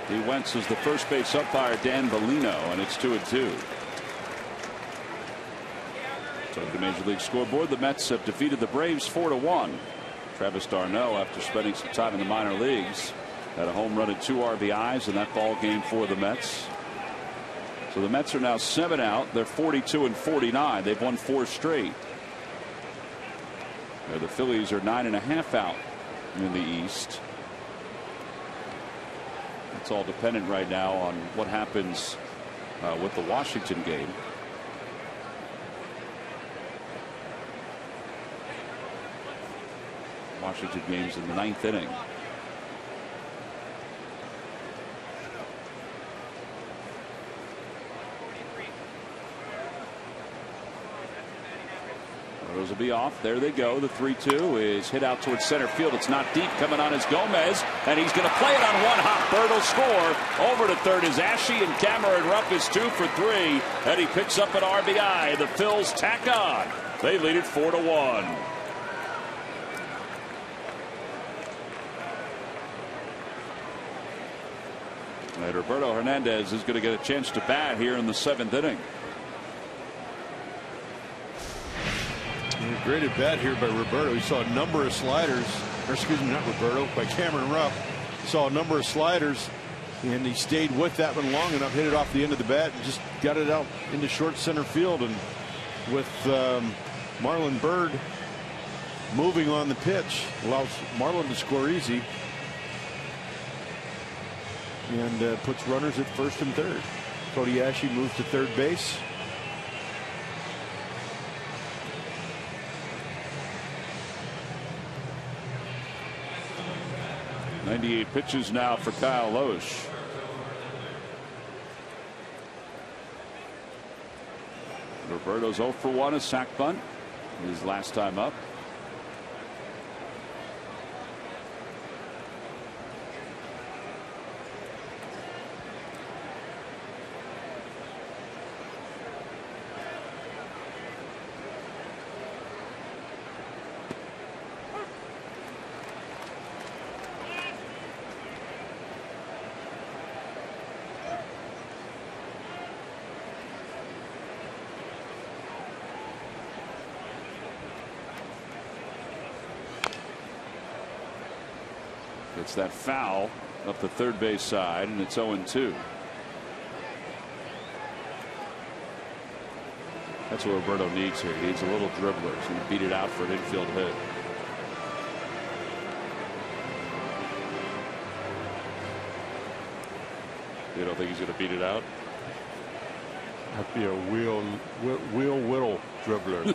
He Wentz is the first base umpire, Dan Bellino, and it's 2-2. So the Major League scoreboard, the Mets have defeated the Braves 4-1. Travis d'Arnaud, after spending some time in the minor leagues, had a home run and 2 RBIs in that ball game for the Mets. So the Mets are now 7 out. They're 42-49. They've won 4 straight. The Phillies are 9.5 out in the East. It's all dependent right now on what happens with the Washington game. Washington game's in the 9th inning. Those will be off. There they go. The 3-2 is hit out towards center field. It's not deep. Coming on is Gomez, and he's going to play it on one hop. Bird will score. Over to third is Ashe, and Cameron Rupp is 2 for 3, and he picks up an RBI. The Phils tack on. They lead it 4-1. And Roberto Hernandez is going to get a chance to bat here in the 7th inning. Great at bat here by Roberto. He saw a number of sliders, or excuse me, not Roberto, by Cameron Rupp. Saw a number of sliders, and he stayed with that one long enough, hit it off the end of the bat, and just got it out into short center field. And with Marlon Byrd moving on the pitch, allows Marlon to score easy, and puts runners at first and third. Cody Ashe moves to third base. .98 pitches now for Kyle Loesch. Roberto's 0 for 1, a sac bunt, his last time up. It's that foul up the third base side, and it's 0-2. That's what Roberto needs here. He needs a little dribbler, so he beat it out for an infield hit. You don't think he's going to beat it out? That'd be a Will Whittle dribbler.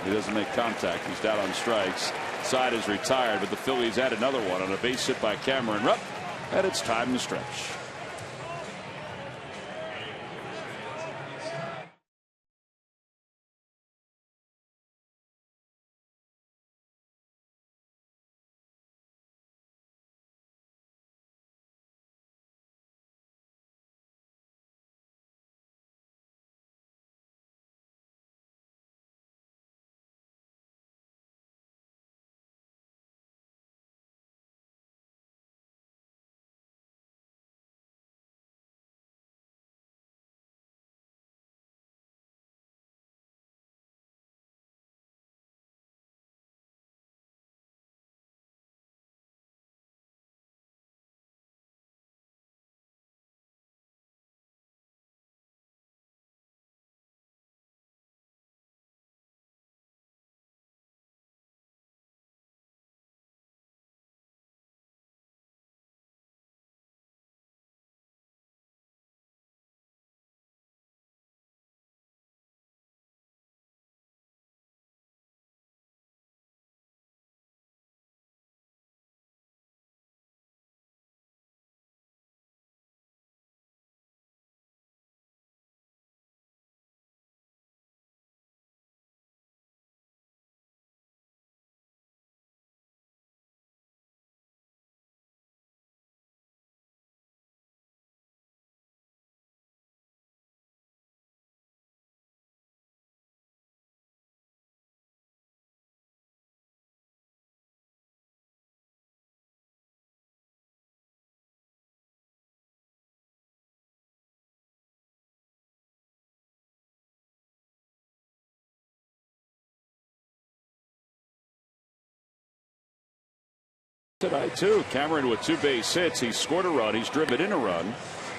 He doesn't make contact. He's down on strikes. Side is retired, but the Phillies add another one on a base hit by Cameron Rupp, and it's time to stretch. tonight, too. Cameron with 2 base hits. He scored a run. He's driven in a run.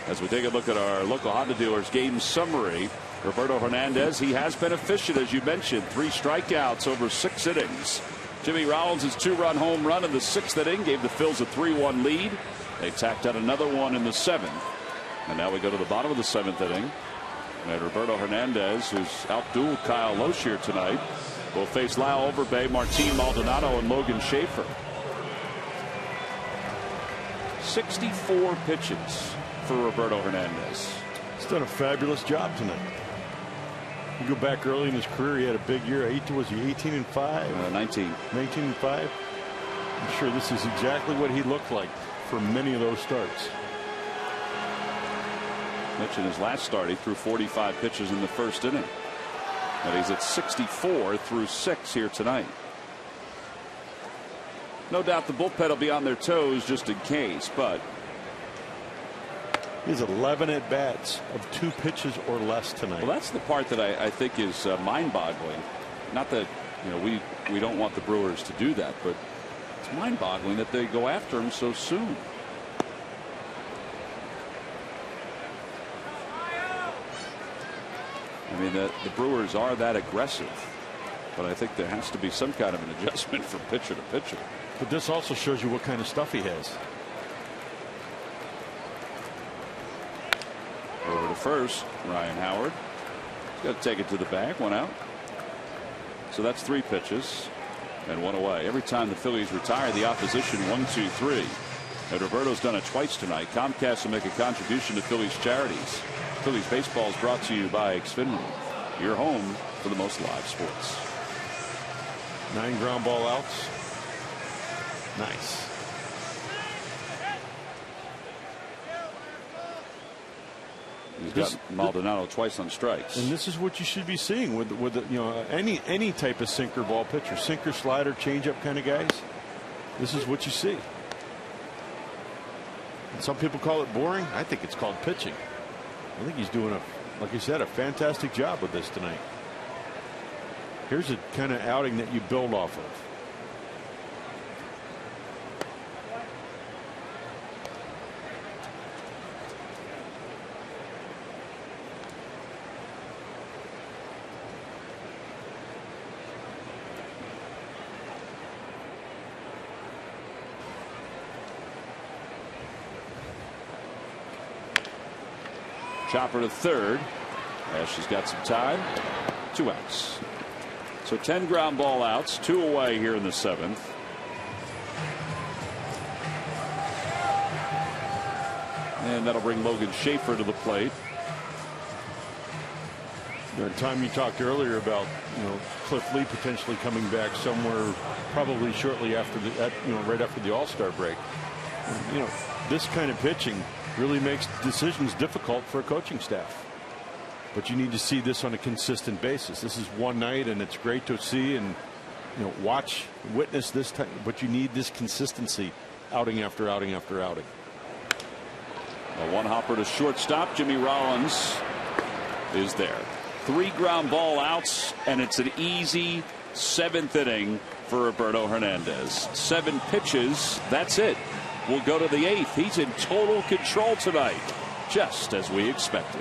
As we take a look at our local Honda dealers game summary, Roberto Hernandez, he has been efficient, as you mentioned. 3 strikeouts over 6 innings. Jimmy Rollins' 2-run home run in the 6th inning gave the Phils a 3-1 lead. They tacked on another one in the 7th. And now we go to the bottom of the 7th inning. And Roberto Hernandez, who's outdueled Kyle Loesch tonight, will face Lyle Overbay, Martin Maldonado, and Logan Schaefer. 64 pitches for Roberto Hernandez. He's done a fabulous job tonight. You go back early in his career, he had a big year. Was he 18-5? 19. 19-5. I'm sure this is exactly what he looked like for many of those starts. Mentioned his last start, he threw 45 pitches in the 1st inning. And he's at 64 through 6 here tonight. No doubt the bullpen will be on their toes just in case, but he has 11 at bats of 2 pitches or less tonight. Well, that's the part that I think is mind-boggling. Not that we don't want the Brewers to do that, but it's mind-boggling that they go after him so soon. I mean, the Brewers are that aggressive, but I think there has to be some kind of an adjustment from pitcher to pitcher. But this also shows you what kind of stuff he has. Over to first, Ryan Howard. Got to take it to the bag. 1 out. So that's 3 pitches and 1 away. Every time the Phillies retire the opposition, 1, 2, 3. And Roberto's done it twice tonight. Comcast will make a contribution to Phillies charities. Phillies baseball is brought to you by Xfinity, your home for the most live sports. 9 ground ball outs. Nice. He's got Maldonado twice on strikes. And this is what you should be seeing with any type of sinker ball pitcher, sinker, slider, changeup kind of guys. This is what you see. And some people call it boring. I think it's called pitching. I think he's doing like you said, a fantastic job with this tonight. Here's a kind of outing that you build off of. Chopper to third. She's got some time. 2 outs. So 10 ground ball outs, 2 away here in the 7th. And that'll bring Logan Schaefer to the plate. Tom, you talked earlier about Cliff Lee potentially coming back somewhere probably shortly after right after the All-Star break. This kind of pitching really makes decisions difficult for a coaching staff. But you need to see this on a consistent basis. This is one night, and it's great to see and witness this time. But you need this consistency, outing after outing after outing. A 1 hopper to shortstop. Jimmy Rollins is there. 3 ground ball outs, and it's an easy 7th inning for Roberto Hernandez. 7 pitches. That's it. We'll go to the 8th. He's in total control tonight, just as we expected.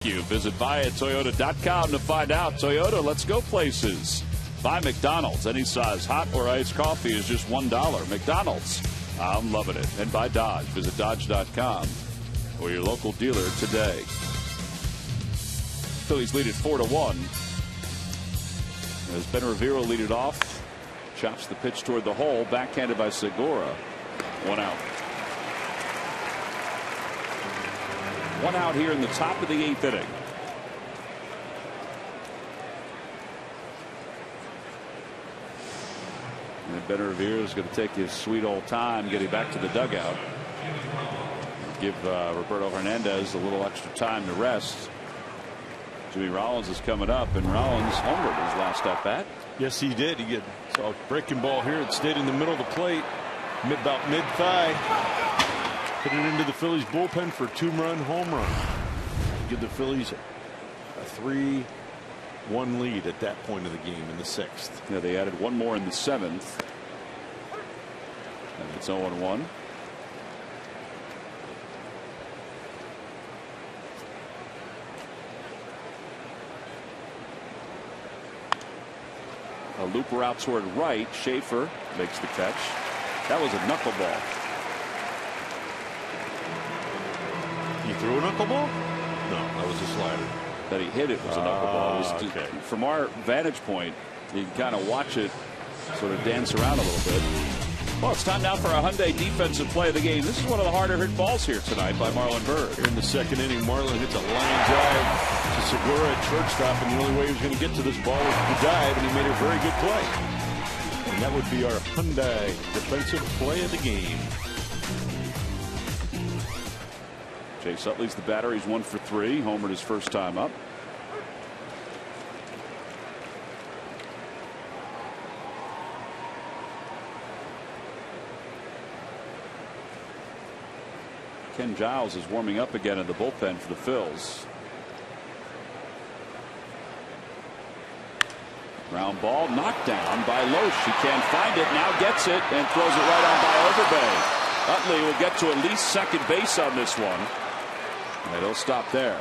you. Visit buyatoyota.com to find out. Toyota, let's go places. Buy McDonald's. Any size hot or iced coffee is just $1. McDonald's, I'm loving it. And by Dodge. Visit dodge.com or your local dealer today. Phillies lead it 4-1. As Benaviero lead it off, chops the pitch toward the hole, backhanded by Segura. 1 out. 1 out here in the top of the 8th inning. And Benaviero is going to take his sweet old time getting back to the dugout. Give Roberto Hernandez a little extra time to rest. Jimmy Rollins is coming up, and Rollins homered his last at bat. Yes, he did. He saw a breaking ball here. It stayed in the middle of the plate, about mid-thigh. Hit it into the Phillies bullpen for a 2-run home run. Give the Phillies a 3-1 lead at that point of the game in the 6th. Yeah, they added one more in the 7th. And it's 0-1. A looper out toward right. Schaefer makes the catch. That was a knuckleball. He threw a knuckleball? No, that was a slider. That he hit it was a knuckleball. Okay. From our vantage point, you can kind of watch it sort of dance around a little bit. Well, it's time now for a Hyundai defensive play of the game. This is one of the harder hit balls here tonight by Marlon Byrd. Here in the 2nd inning, Marlon hits a line drive to Segura at shortstop, and the only way he was going to get to this ball was to dive, and he made a very good play. And that would be our Hyundai defensive play of the game. Chase Utley's the batter. He's 1 for 3. Homered his first time up. Ken Giles is warming up again in the bullpen for the Phils. Ground ball knocked down by Loesch. He can't find it. Now gets it and throws it right on by Overbay. Utley will get to at least second base on this one. And he'll stop there.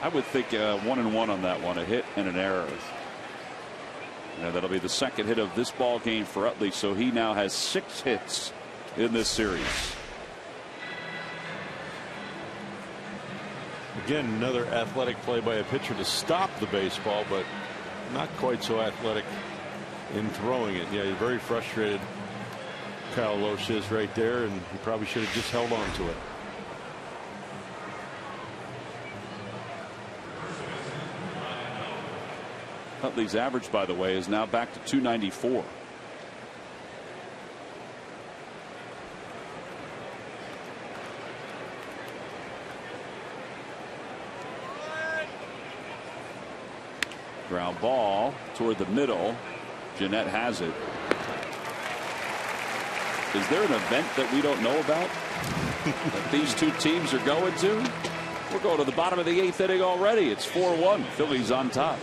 I would think 1-1 on that one. A hit and an error. And that'll be the second hit of this ball game for Utley, so he now has 6 hits in this series. Again, another athletic play by a pitcher to stop the baseball, but not quite so athletic in throwing it. Yeah, he's very frustrated. Kyle Loesch is right there, and he probably should have just held on to it. Utley's average, by the way, is now back to 294. Ground ball toward the middle. Jeanette has it. Is there an event that we don't know about that these two teams are going to? We're going to the bottom of the 8th inning already. It's 4-1. Phillies on top.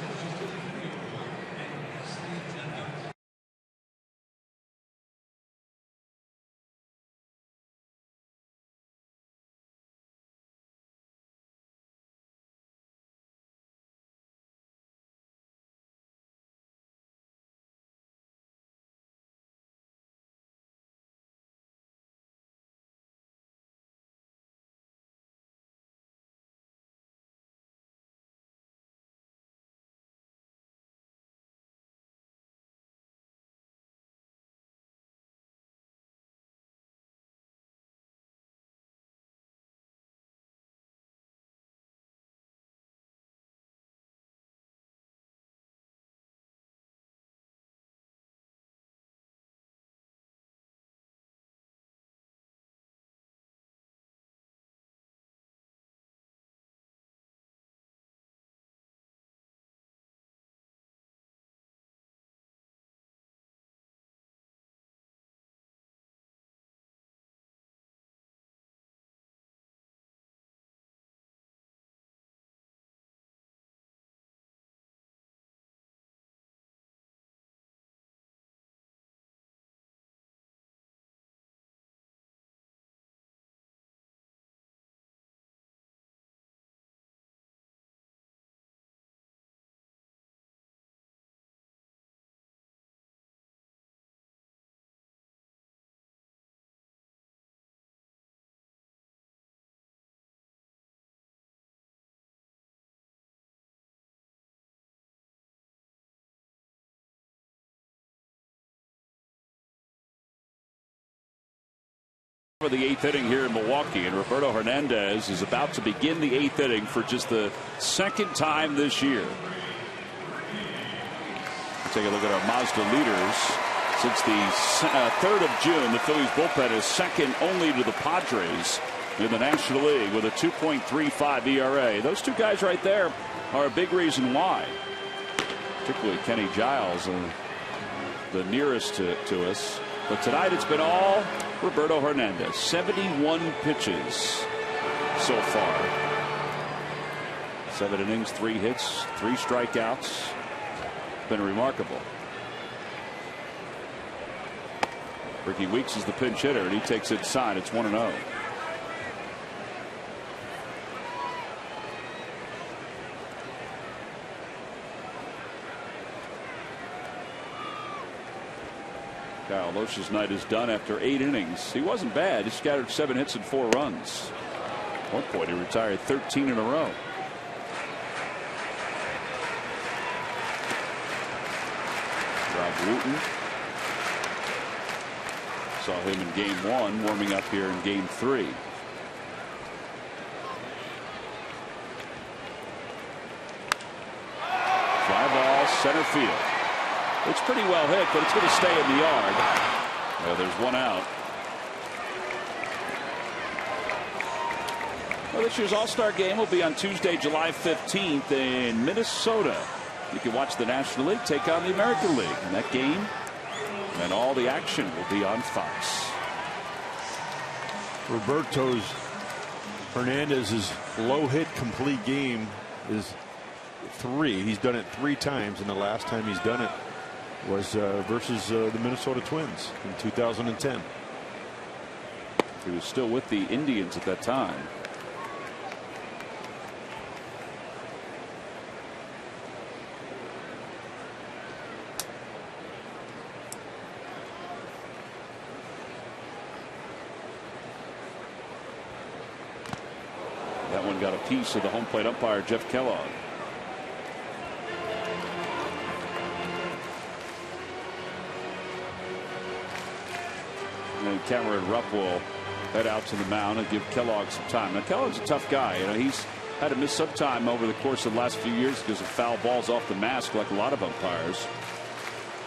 For the 8th inning here in Milwaukee, and Roberto Hernandez is about to begin the 8th inning for just the 2nd time this year. Take a look at our Mazda leaders. Since the 3rd of June, the Phillies bullpen is second only to the Padres in the National League with a 2.35 ERA. Those two guys right there are a big reason why. Particularly Kenny Giles, the nearest to us. But tonight it's been all Roberto Hernandez. 71 pitches so far. 7 innings, 3 hits, 3 strikeouts. Been remarkable. Ricky Weeks is the pinch hitter, and he takes it inside. It's 1-0. Kyle Loesch's night is done after 8 innings. He wasn't bad. He scattered 7 hits and 4 runs. At one point, he retired 13 in a row. Rob Wooten. Saw him in game 1, warming up here in game 3. Fly ball, center field. It's pretty well hit, but it's going to stay in the yard. Well, there's 1 out. Well, this year's All-Star Game will be on Tuesday, July 15th in Minnesota. You can watch the National League take on the American League. And that game and all the action will be on Fox. Hernandez's low hit complete game is 3. He's done it 3 times, and the last time he's done it was versus the Minnesota Twins in 2010. He was still with the Indians at that time. That one got a piece of the home plate umpire, Jeff Kellogg. And Cameron Rupp will head out to the mound and give Kellogg some time. Now, Kellogg's a tough guy. You know, he's had to miss some time over the course of the last few years because of foul balls off the mask, like a lot of umpires.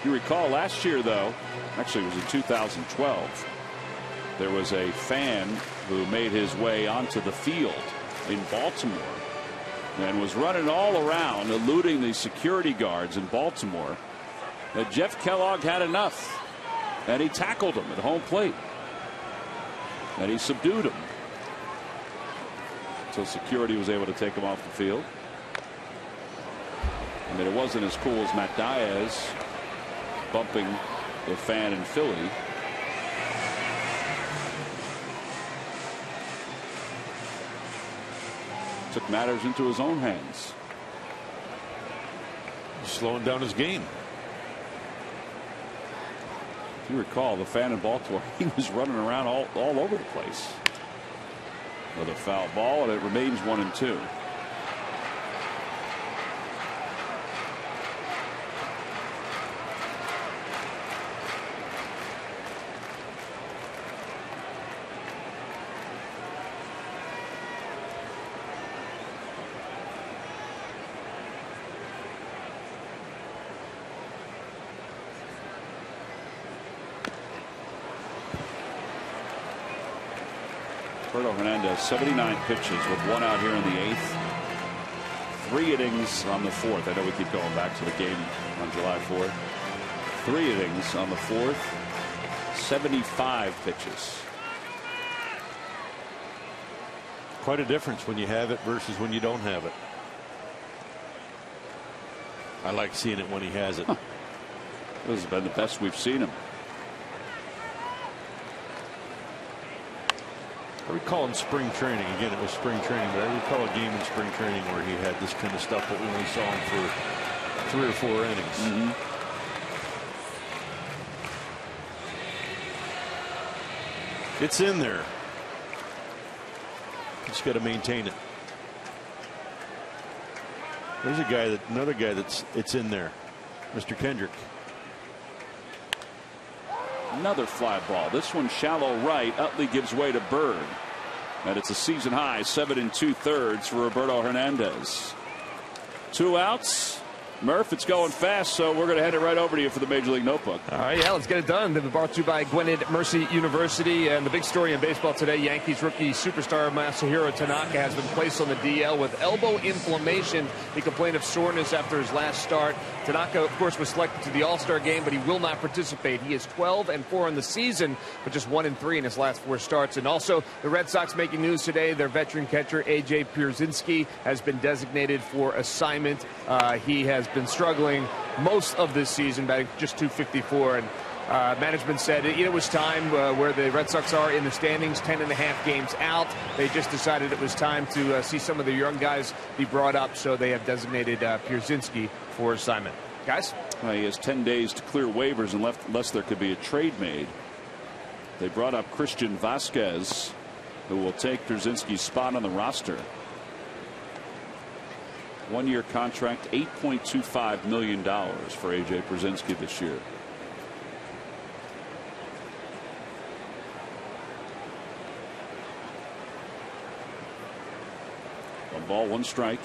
You recall last year, though, actually it was in 2012, there was a fan who made his way onto the field in Baltimore and was running all around, eluding the security guards in Baltimore. And Jeff Kellogg had enough, and he tackled him at home plate, and he subdued him until security was able to take him off the field. I mean, it wasn't as cool as Matt Diaz bumping the fan in Philly. Took matters into his own hands. Slowing down his game. If you recall, the fan in Baltimore, he was running around all over the place. Another foul ball, and it remains 1-2. Hernandez, 79 pitches with 1 out here in the 8th. 3 innings on the 4th. I know we keep going back to the game on July 4th. 3 innings on the 4th. 75 pitches. Quite a difference when you have it versus when you don't have it. I like seeing it when he has it. This has been the best we've seen him. I recall in spring training, again it was spring training, but I recall a game in spring training where he had this kind of stuff, but we only saw him for 3 or 4 innings. It's in there. Just got to maintain it. There's another guy it's in there, Mr. Kendrick. Another fly ball. This one shallow right. Utley gives way to Bird. And it's a season high 7 2/3 for Roberto Hernandez. 2 outs. Murph, it's going fast, so we're going to hand it right over to you for the Major League Notebook. All right, yeah, let's get it done. They've been brought to you by Gwinnett Mercy University. And the big story in baseball today, Yankees rookie superstar Masahiro Tanaka has been placed on the DL with elbow inflammation. He complained of soreness after his last start. Tanaka, of course, was selected to the All-Star game, but he will not participate. He is 12-4 in the season, but just 1-3 in his last 4 starts. And also, the Red Sox making news today. Their veteran catcher, A.J. Pierzynski, has been designated for assignment. He has been struggling most of this season, batting just .254, and management said it was time where the Red Sox are in the standings, 10.5 games out. They just decided it was time to see some of the young guys be brought up, so they have designated Pierzynski for assignment. Guys? He has 10 days to clear waivers unless there could be a trade made. They brought up Christian Vasquez, who will take Pierzynski's spot on the roster. 1-year contract, $8.25 million for A.J. Pierzynski this year. One ball, 1 strike.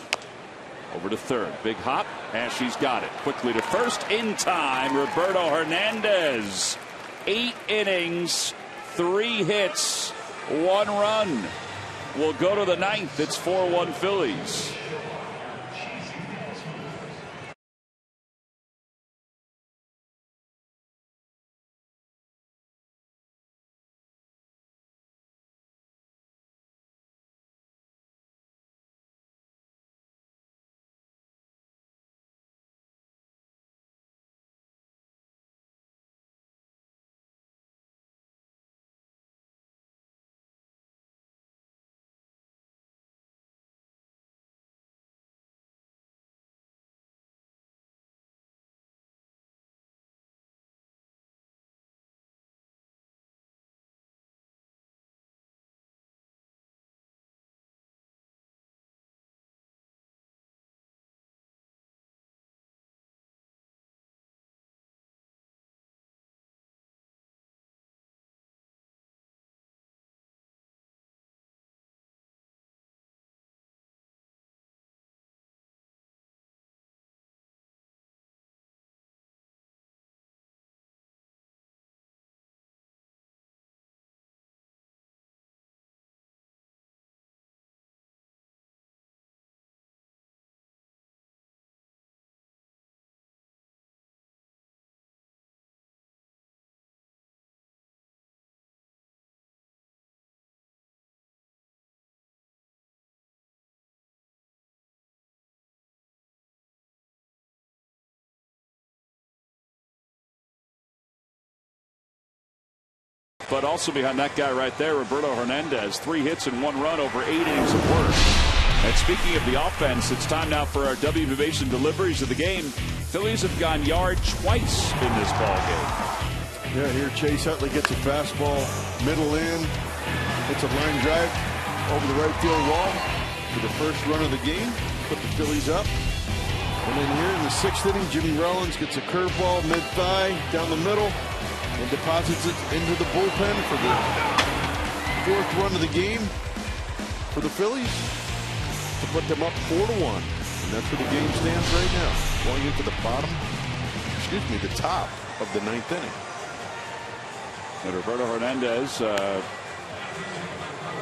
Over to third. Big hop. And she's got it. Quickly to first. In time. Roberto Hernandez. 8 innings, 3 hits, 1 run. We'll go to the 9th. It's 4-1 Phillies. But also behind that guy right there, Roberto Hernandez, 3 hits and 1 run over 8 innings of work. And speaking of the offense, it's time now for our WVation deliveries of the game. Phillies have gone yard twice in this ball game. Yeah, here Chase Utley gets a fastball, middle in, hits a line drive over the right field wall for the first run of the game, put the Phillies up. And then here in the 6th inning, Jimmy Rollins gets a curveball mid-thigh down the middle and deposits it into the bullpen for the 4th run of the game for the Phillies to put them up 4-1. And that's where the game stands right now, going into the the top of the 9th inning. And Roberto Hernandez, well,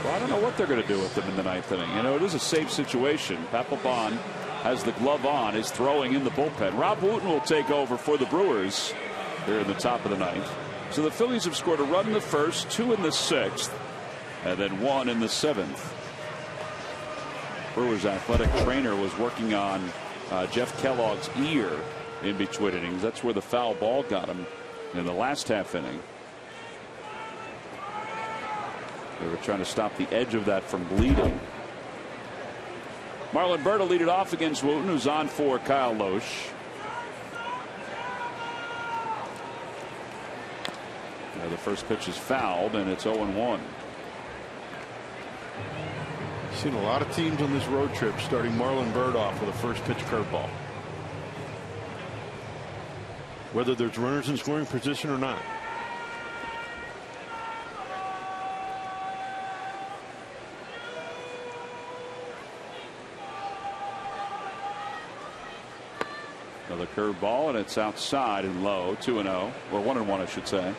I don't know what they're going to do with him in the 9th inning. You know, it is a safe situation. Papelbon has the glove on, is throwing in the bullpen. Rob Wooten will take over for the Brewers here in the top of the 9th. So the Phillies have scored a run in the 1st, 2 in the 6th, and then 1 in the 7th. Brewers athletic trainer was working on Jeff Kellogg's ear in between innings. That's where the foul ball got him in the last half inning. They were trying to stop the edge of that from bleeding. Marlon Byrd will lead it off against Wooten, who's on for Kyle Loesch. The first pitch is fouled, and it's 0-1. Seen a lot of teams on this road trip starting Marlon Byrd off with a first pitch curveball. Whether there's runners in scoring position or not. Another curveball, and it's outside and low. 2-0, or 1-1, I should say.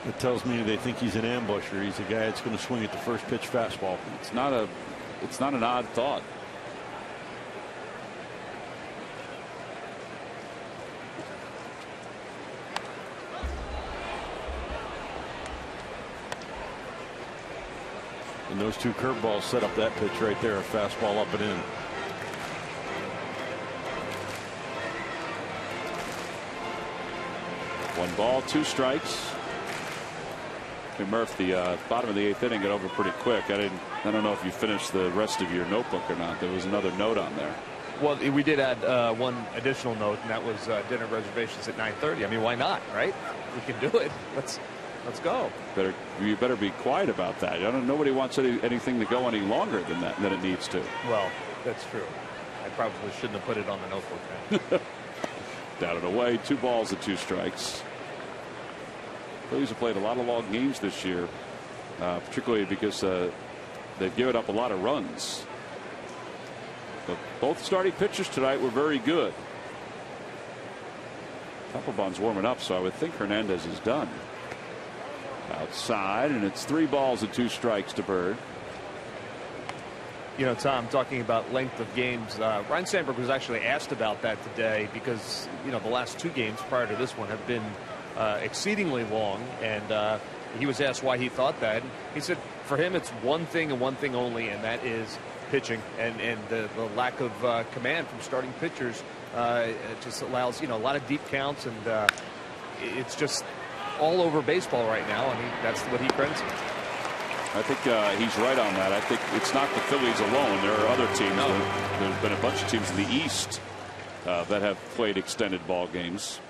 It tells me they think he's an ambusher. He's a guy that's going to swing at the first pitch fastball. It's not an odd thought. And those two curveballs set up that pitch right there, a fastball up and in. One ball, 2 strikes. Hey, Murph, the bottom of the 8th inning got over pretty quick. I don't know if you finished the rest of your notebook or not. There was another note on there. Well, we did add one additional note, and that was dinner reservations at 9:30. I mean, why not, right? We can do it. Let's go. You better be quiet about that. Nobody wants anything to go any longer than it needs to. Well, that's true. I probably shouldn't have put it on the notebook then. Down and away, 2 balls and 2 strikes. Phillies have played a lot of long games this year, particularly because they've given up a lot of runs. But both starting pitchers tonight were very good. Papelbon's warming up, so I would think Hernandez is done. Outside, and it's 3 balls and 2 strikes to Bird. You know, Tom, talking about length of games, Ryne Sandberg was actually asked about that today because, you know, the last 2 games prior to this one have been exceedingly long, and he was asked why he thought that. He said for him it's one thing and one thing only, and that is pitching, and the lack of command from starting pitchers just allows, you know, a lot of deep counts, and it's just all over baseball right now. I mean, that's what he brings. I think he's right on that. I think it's not the Phillies alone. There are other teams. No. There's been a bunch of teams in the East that have played extended ball games.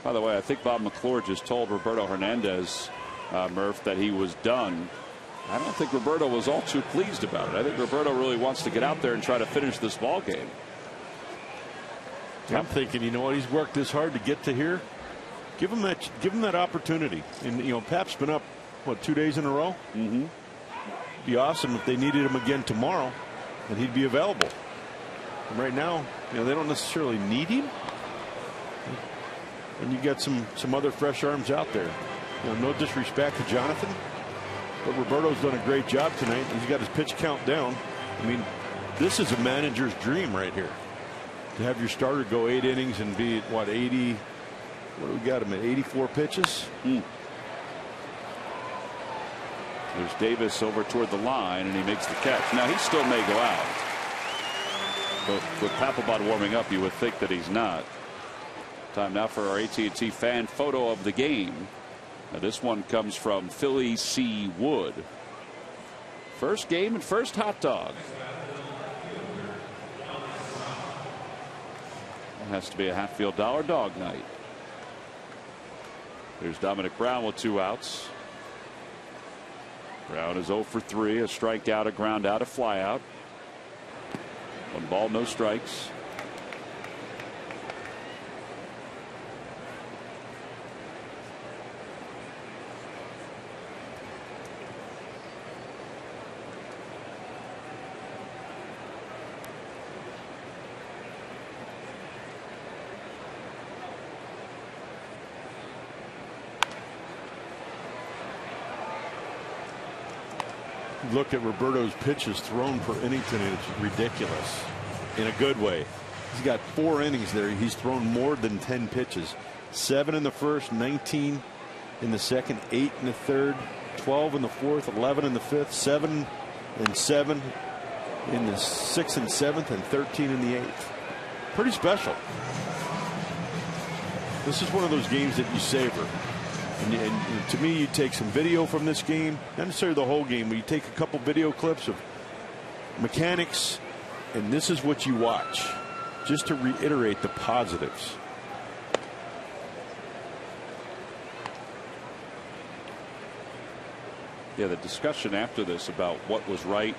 By the way, I think Bob McClure just told Roberto Hernandez, Murph, that he was done. I don't think Roberto was all too pleased about it. I think Roberto really wants to get out there and try to finish this ball game. I'm thinking, you know what, he's worked this hard to get to here. Give him that opportunity. And, you know, Pap's been up, what, 2 days in a row? Mm-hmm. Be awesome if they needed him again tomorrow, and he'd be available. And right now, you know, they don't necessarily need him. And you got some other fresh arms out there. You know, no disrespect to Jonathan, but Roberto's done a great job tonight. He's got his pitch count down. I mean, this is a manager's dream right here. To have your starter go 8 innings and be at, what, 80? What do we got him at? 84 pitches? There's Davis over toward the line, and he makes the catch. Now, he still may go out. But with Papelbon warming up, you would think that he's not. Time now for our AT&T fan photo of the game. Now, this one comes from Philly C. Wood. First game and first hot dog. It has to be a Hatfield Dollar Dog Night. There's Dominic Brown with 2 outs. Brown is 0 for 3, a strikeout, a ground out, a fly out. 1 ball, no strikes. Look at Roberto's pitches thrown per inning tonight. It's ridiculous in a good way. He's got 4 innings there. He's thrown more than 10 pitches. 7 in the first, 19 in the second, 8 in the third, 12 in the fourth, 11 in the fifth, 7 and 7 in the 6th and 7th, and 13 in the 8th. Pretty special. This is one of those games that you savor. And to me, you take some video from this game, not necessarily the whole game, but you take a couple video clips of mechanics, and this is what you watch, just to reiterate the positives. Yeah, the discussion after this about what was right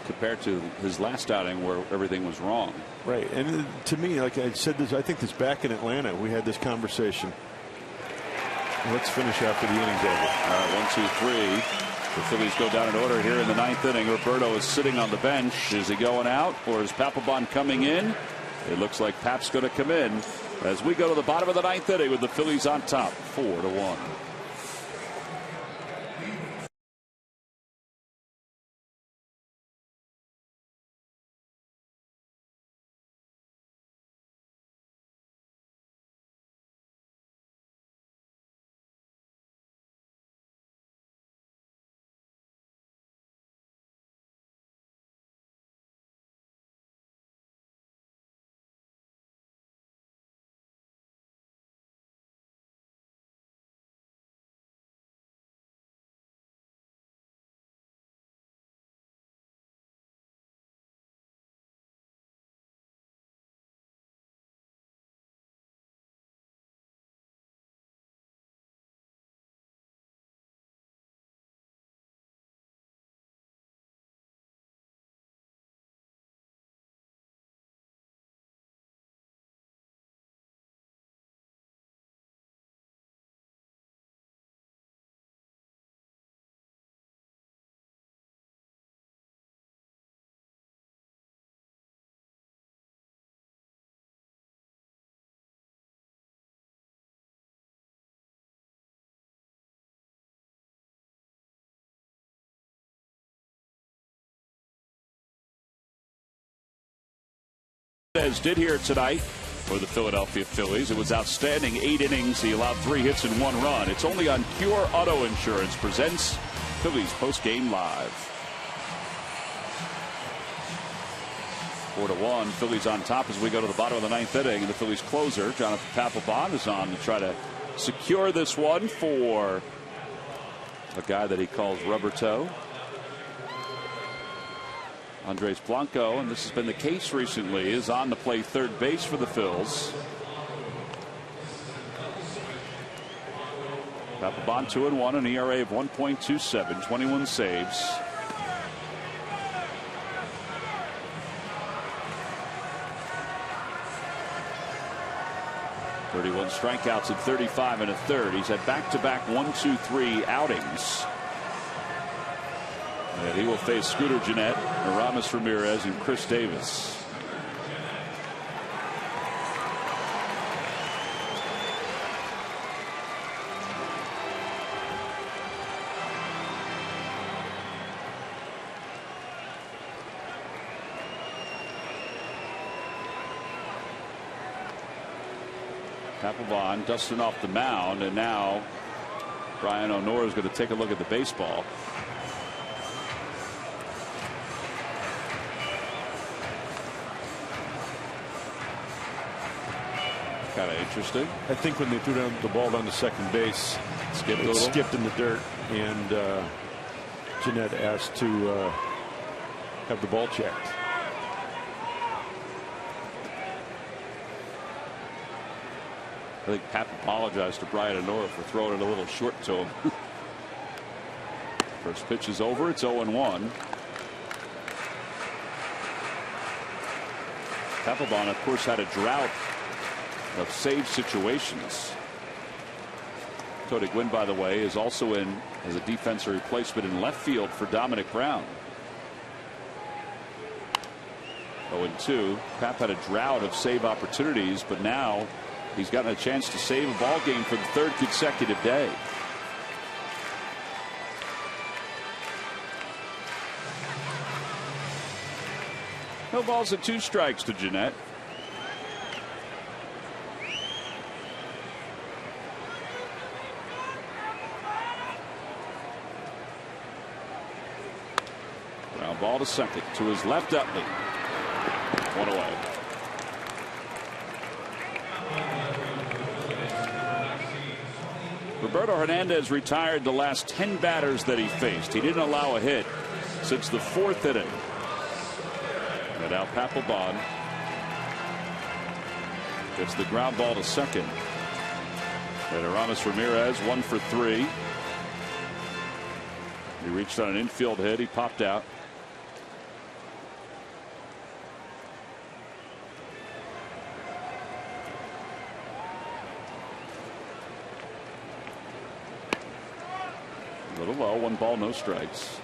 compared to his last outing where everything was wrong. Right. And to me, like I said this, I think this back in Atlanta, we had this conversation. Let's finish after the inning's over. All right, 1, 2, 3. The Phillies go down in order here in the 9th inning. Roberto is sitting on the bench. Is he going out, or is Papelbon coming in? It looks like Pap's going to come in as we go to the bottom of the 9th inning with the Phillies on top, 4-1. As did here tonight for the Philadelphia Phillies. It was outstanding. 8 innings. He allowed 3 hits and 1 run. It's only on Pure Auto Insurance presents Phillies Postgame Live. 4-1. Phillies on top as we go to the bottom of the 9th inning. And the Phillies closer, Jonathan Papelbon, is on to try to secure this one for a guy that he calls Rubber Toe, Andres Blanco, and this has been the case recently, is on to play third base for the Phils. Papelbon 2-1, an ERA of 1.27, 21 saves. (31 strikeouts in 35 1/3). He's had back-to-back 1-2-3 outings. And he will face Scooter Gennett, Aramis Ramirez, and Chris Davis. Papelbon dusting off the mound, and now Brian O'Nora is going to take a look at the baseball. Kind of interesting. I think when they threw down the ball down to second base, it skipped in the dirt, and Gennett asked to have the ball checked. I think Pap apologized to Brian O'Nora for throwing it a little short to him. First pitch is over. It's 0-1. Papelbon, of course, had a drought of save situations. Cody Gwynn, by the way, is also in as a defensive replacement in left field for Dominic Brown. 0-2. Pap had a drought of save opportunities, but now he's gotten a chance to save a ball game for the 3rd consecutive day. No balls and 2 strikes to Gennett. Ground ball to second, to his left Utley. 1 away. Roberto Hernandez retired the last 10 batters that he faced. He didn't allow a hit since the 4th inning. And now Papelbon gets the ground ball to second. And Aramis Ramirez 1 for 3. He reached on an infield hit. He popped out. A little low, 1 ball, no strikes.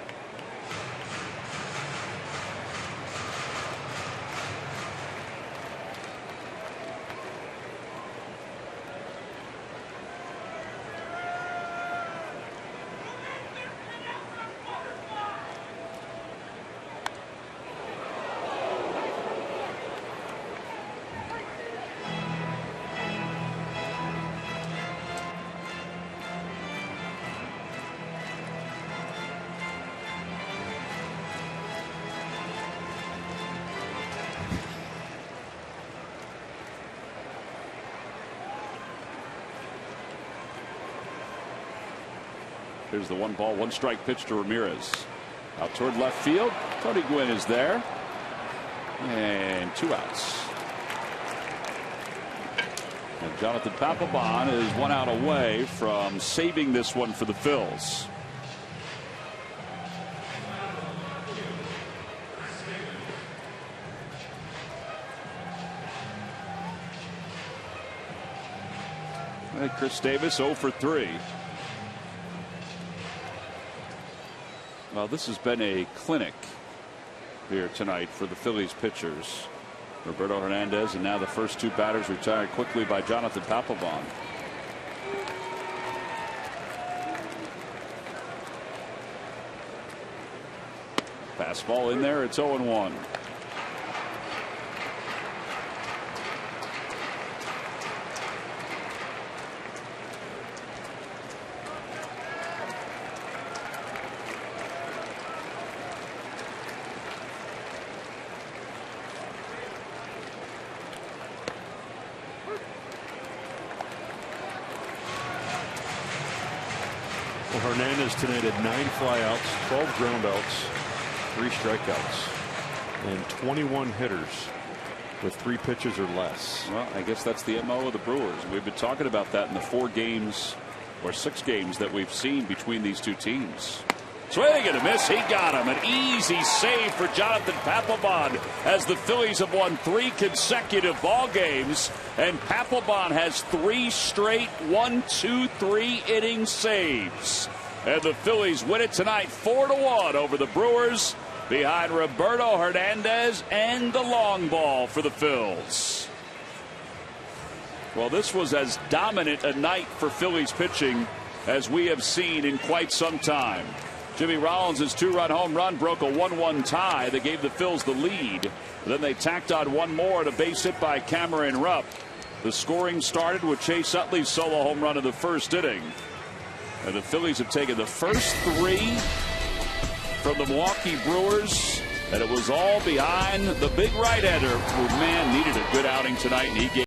Here's the 1 ball, 1 strike pitch to Ramirez. Out toward left field. Tony Gwynn is there. And 2 outs. And Jonathan Papelbon is 1 out away from saving this one for the Phils. And Chris Davis 0 for 3. Well, this has been a clinic here tonight for the Phillies pitchers. Roberto Hernandez, and now the first 2 batters retired quickly by Jonathan Papelbon. Fastball in there. It's 0-1. Hernandez tonight had 9 flyouts, 12 groundouts, 3 strikeouts, and 21 hitters with 3 pitches or less. Well, I guess that's the MO of the Brewers. We've been talking about that in the 4 games or 6 games that we've seen between these 2 teams. Swing and a miss. He got him. An easy save for Jonathan Papelbon as the Phillies have won 3 consecutive ball games, and Papelbon has 3 straight 1-2-3 inning saves. And the Phillies win it tonight 4-1 over the Brewers behind Roberto Hernandez and the long ball for the Phils. Well, this was as dominant a night for Phillies pitching as we have seen in quite some time. Jimmy Rollins' 2-run home run broke a 1-1 tie that gave the Phils the lead. Then they tacked on 1 more, and a base hit by Cameron Rupp. The scoring started with Chase Utley's solo home run in the 1st inning. And the Phillies have taken the first 3 from the Milwaukee Brewers, and it was all behind the big right-hander who, man, needed a good outing tonight, and he gave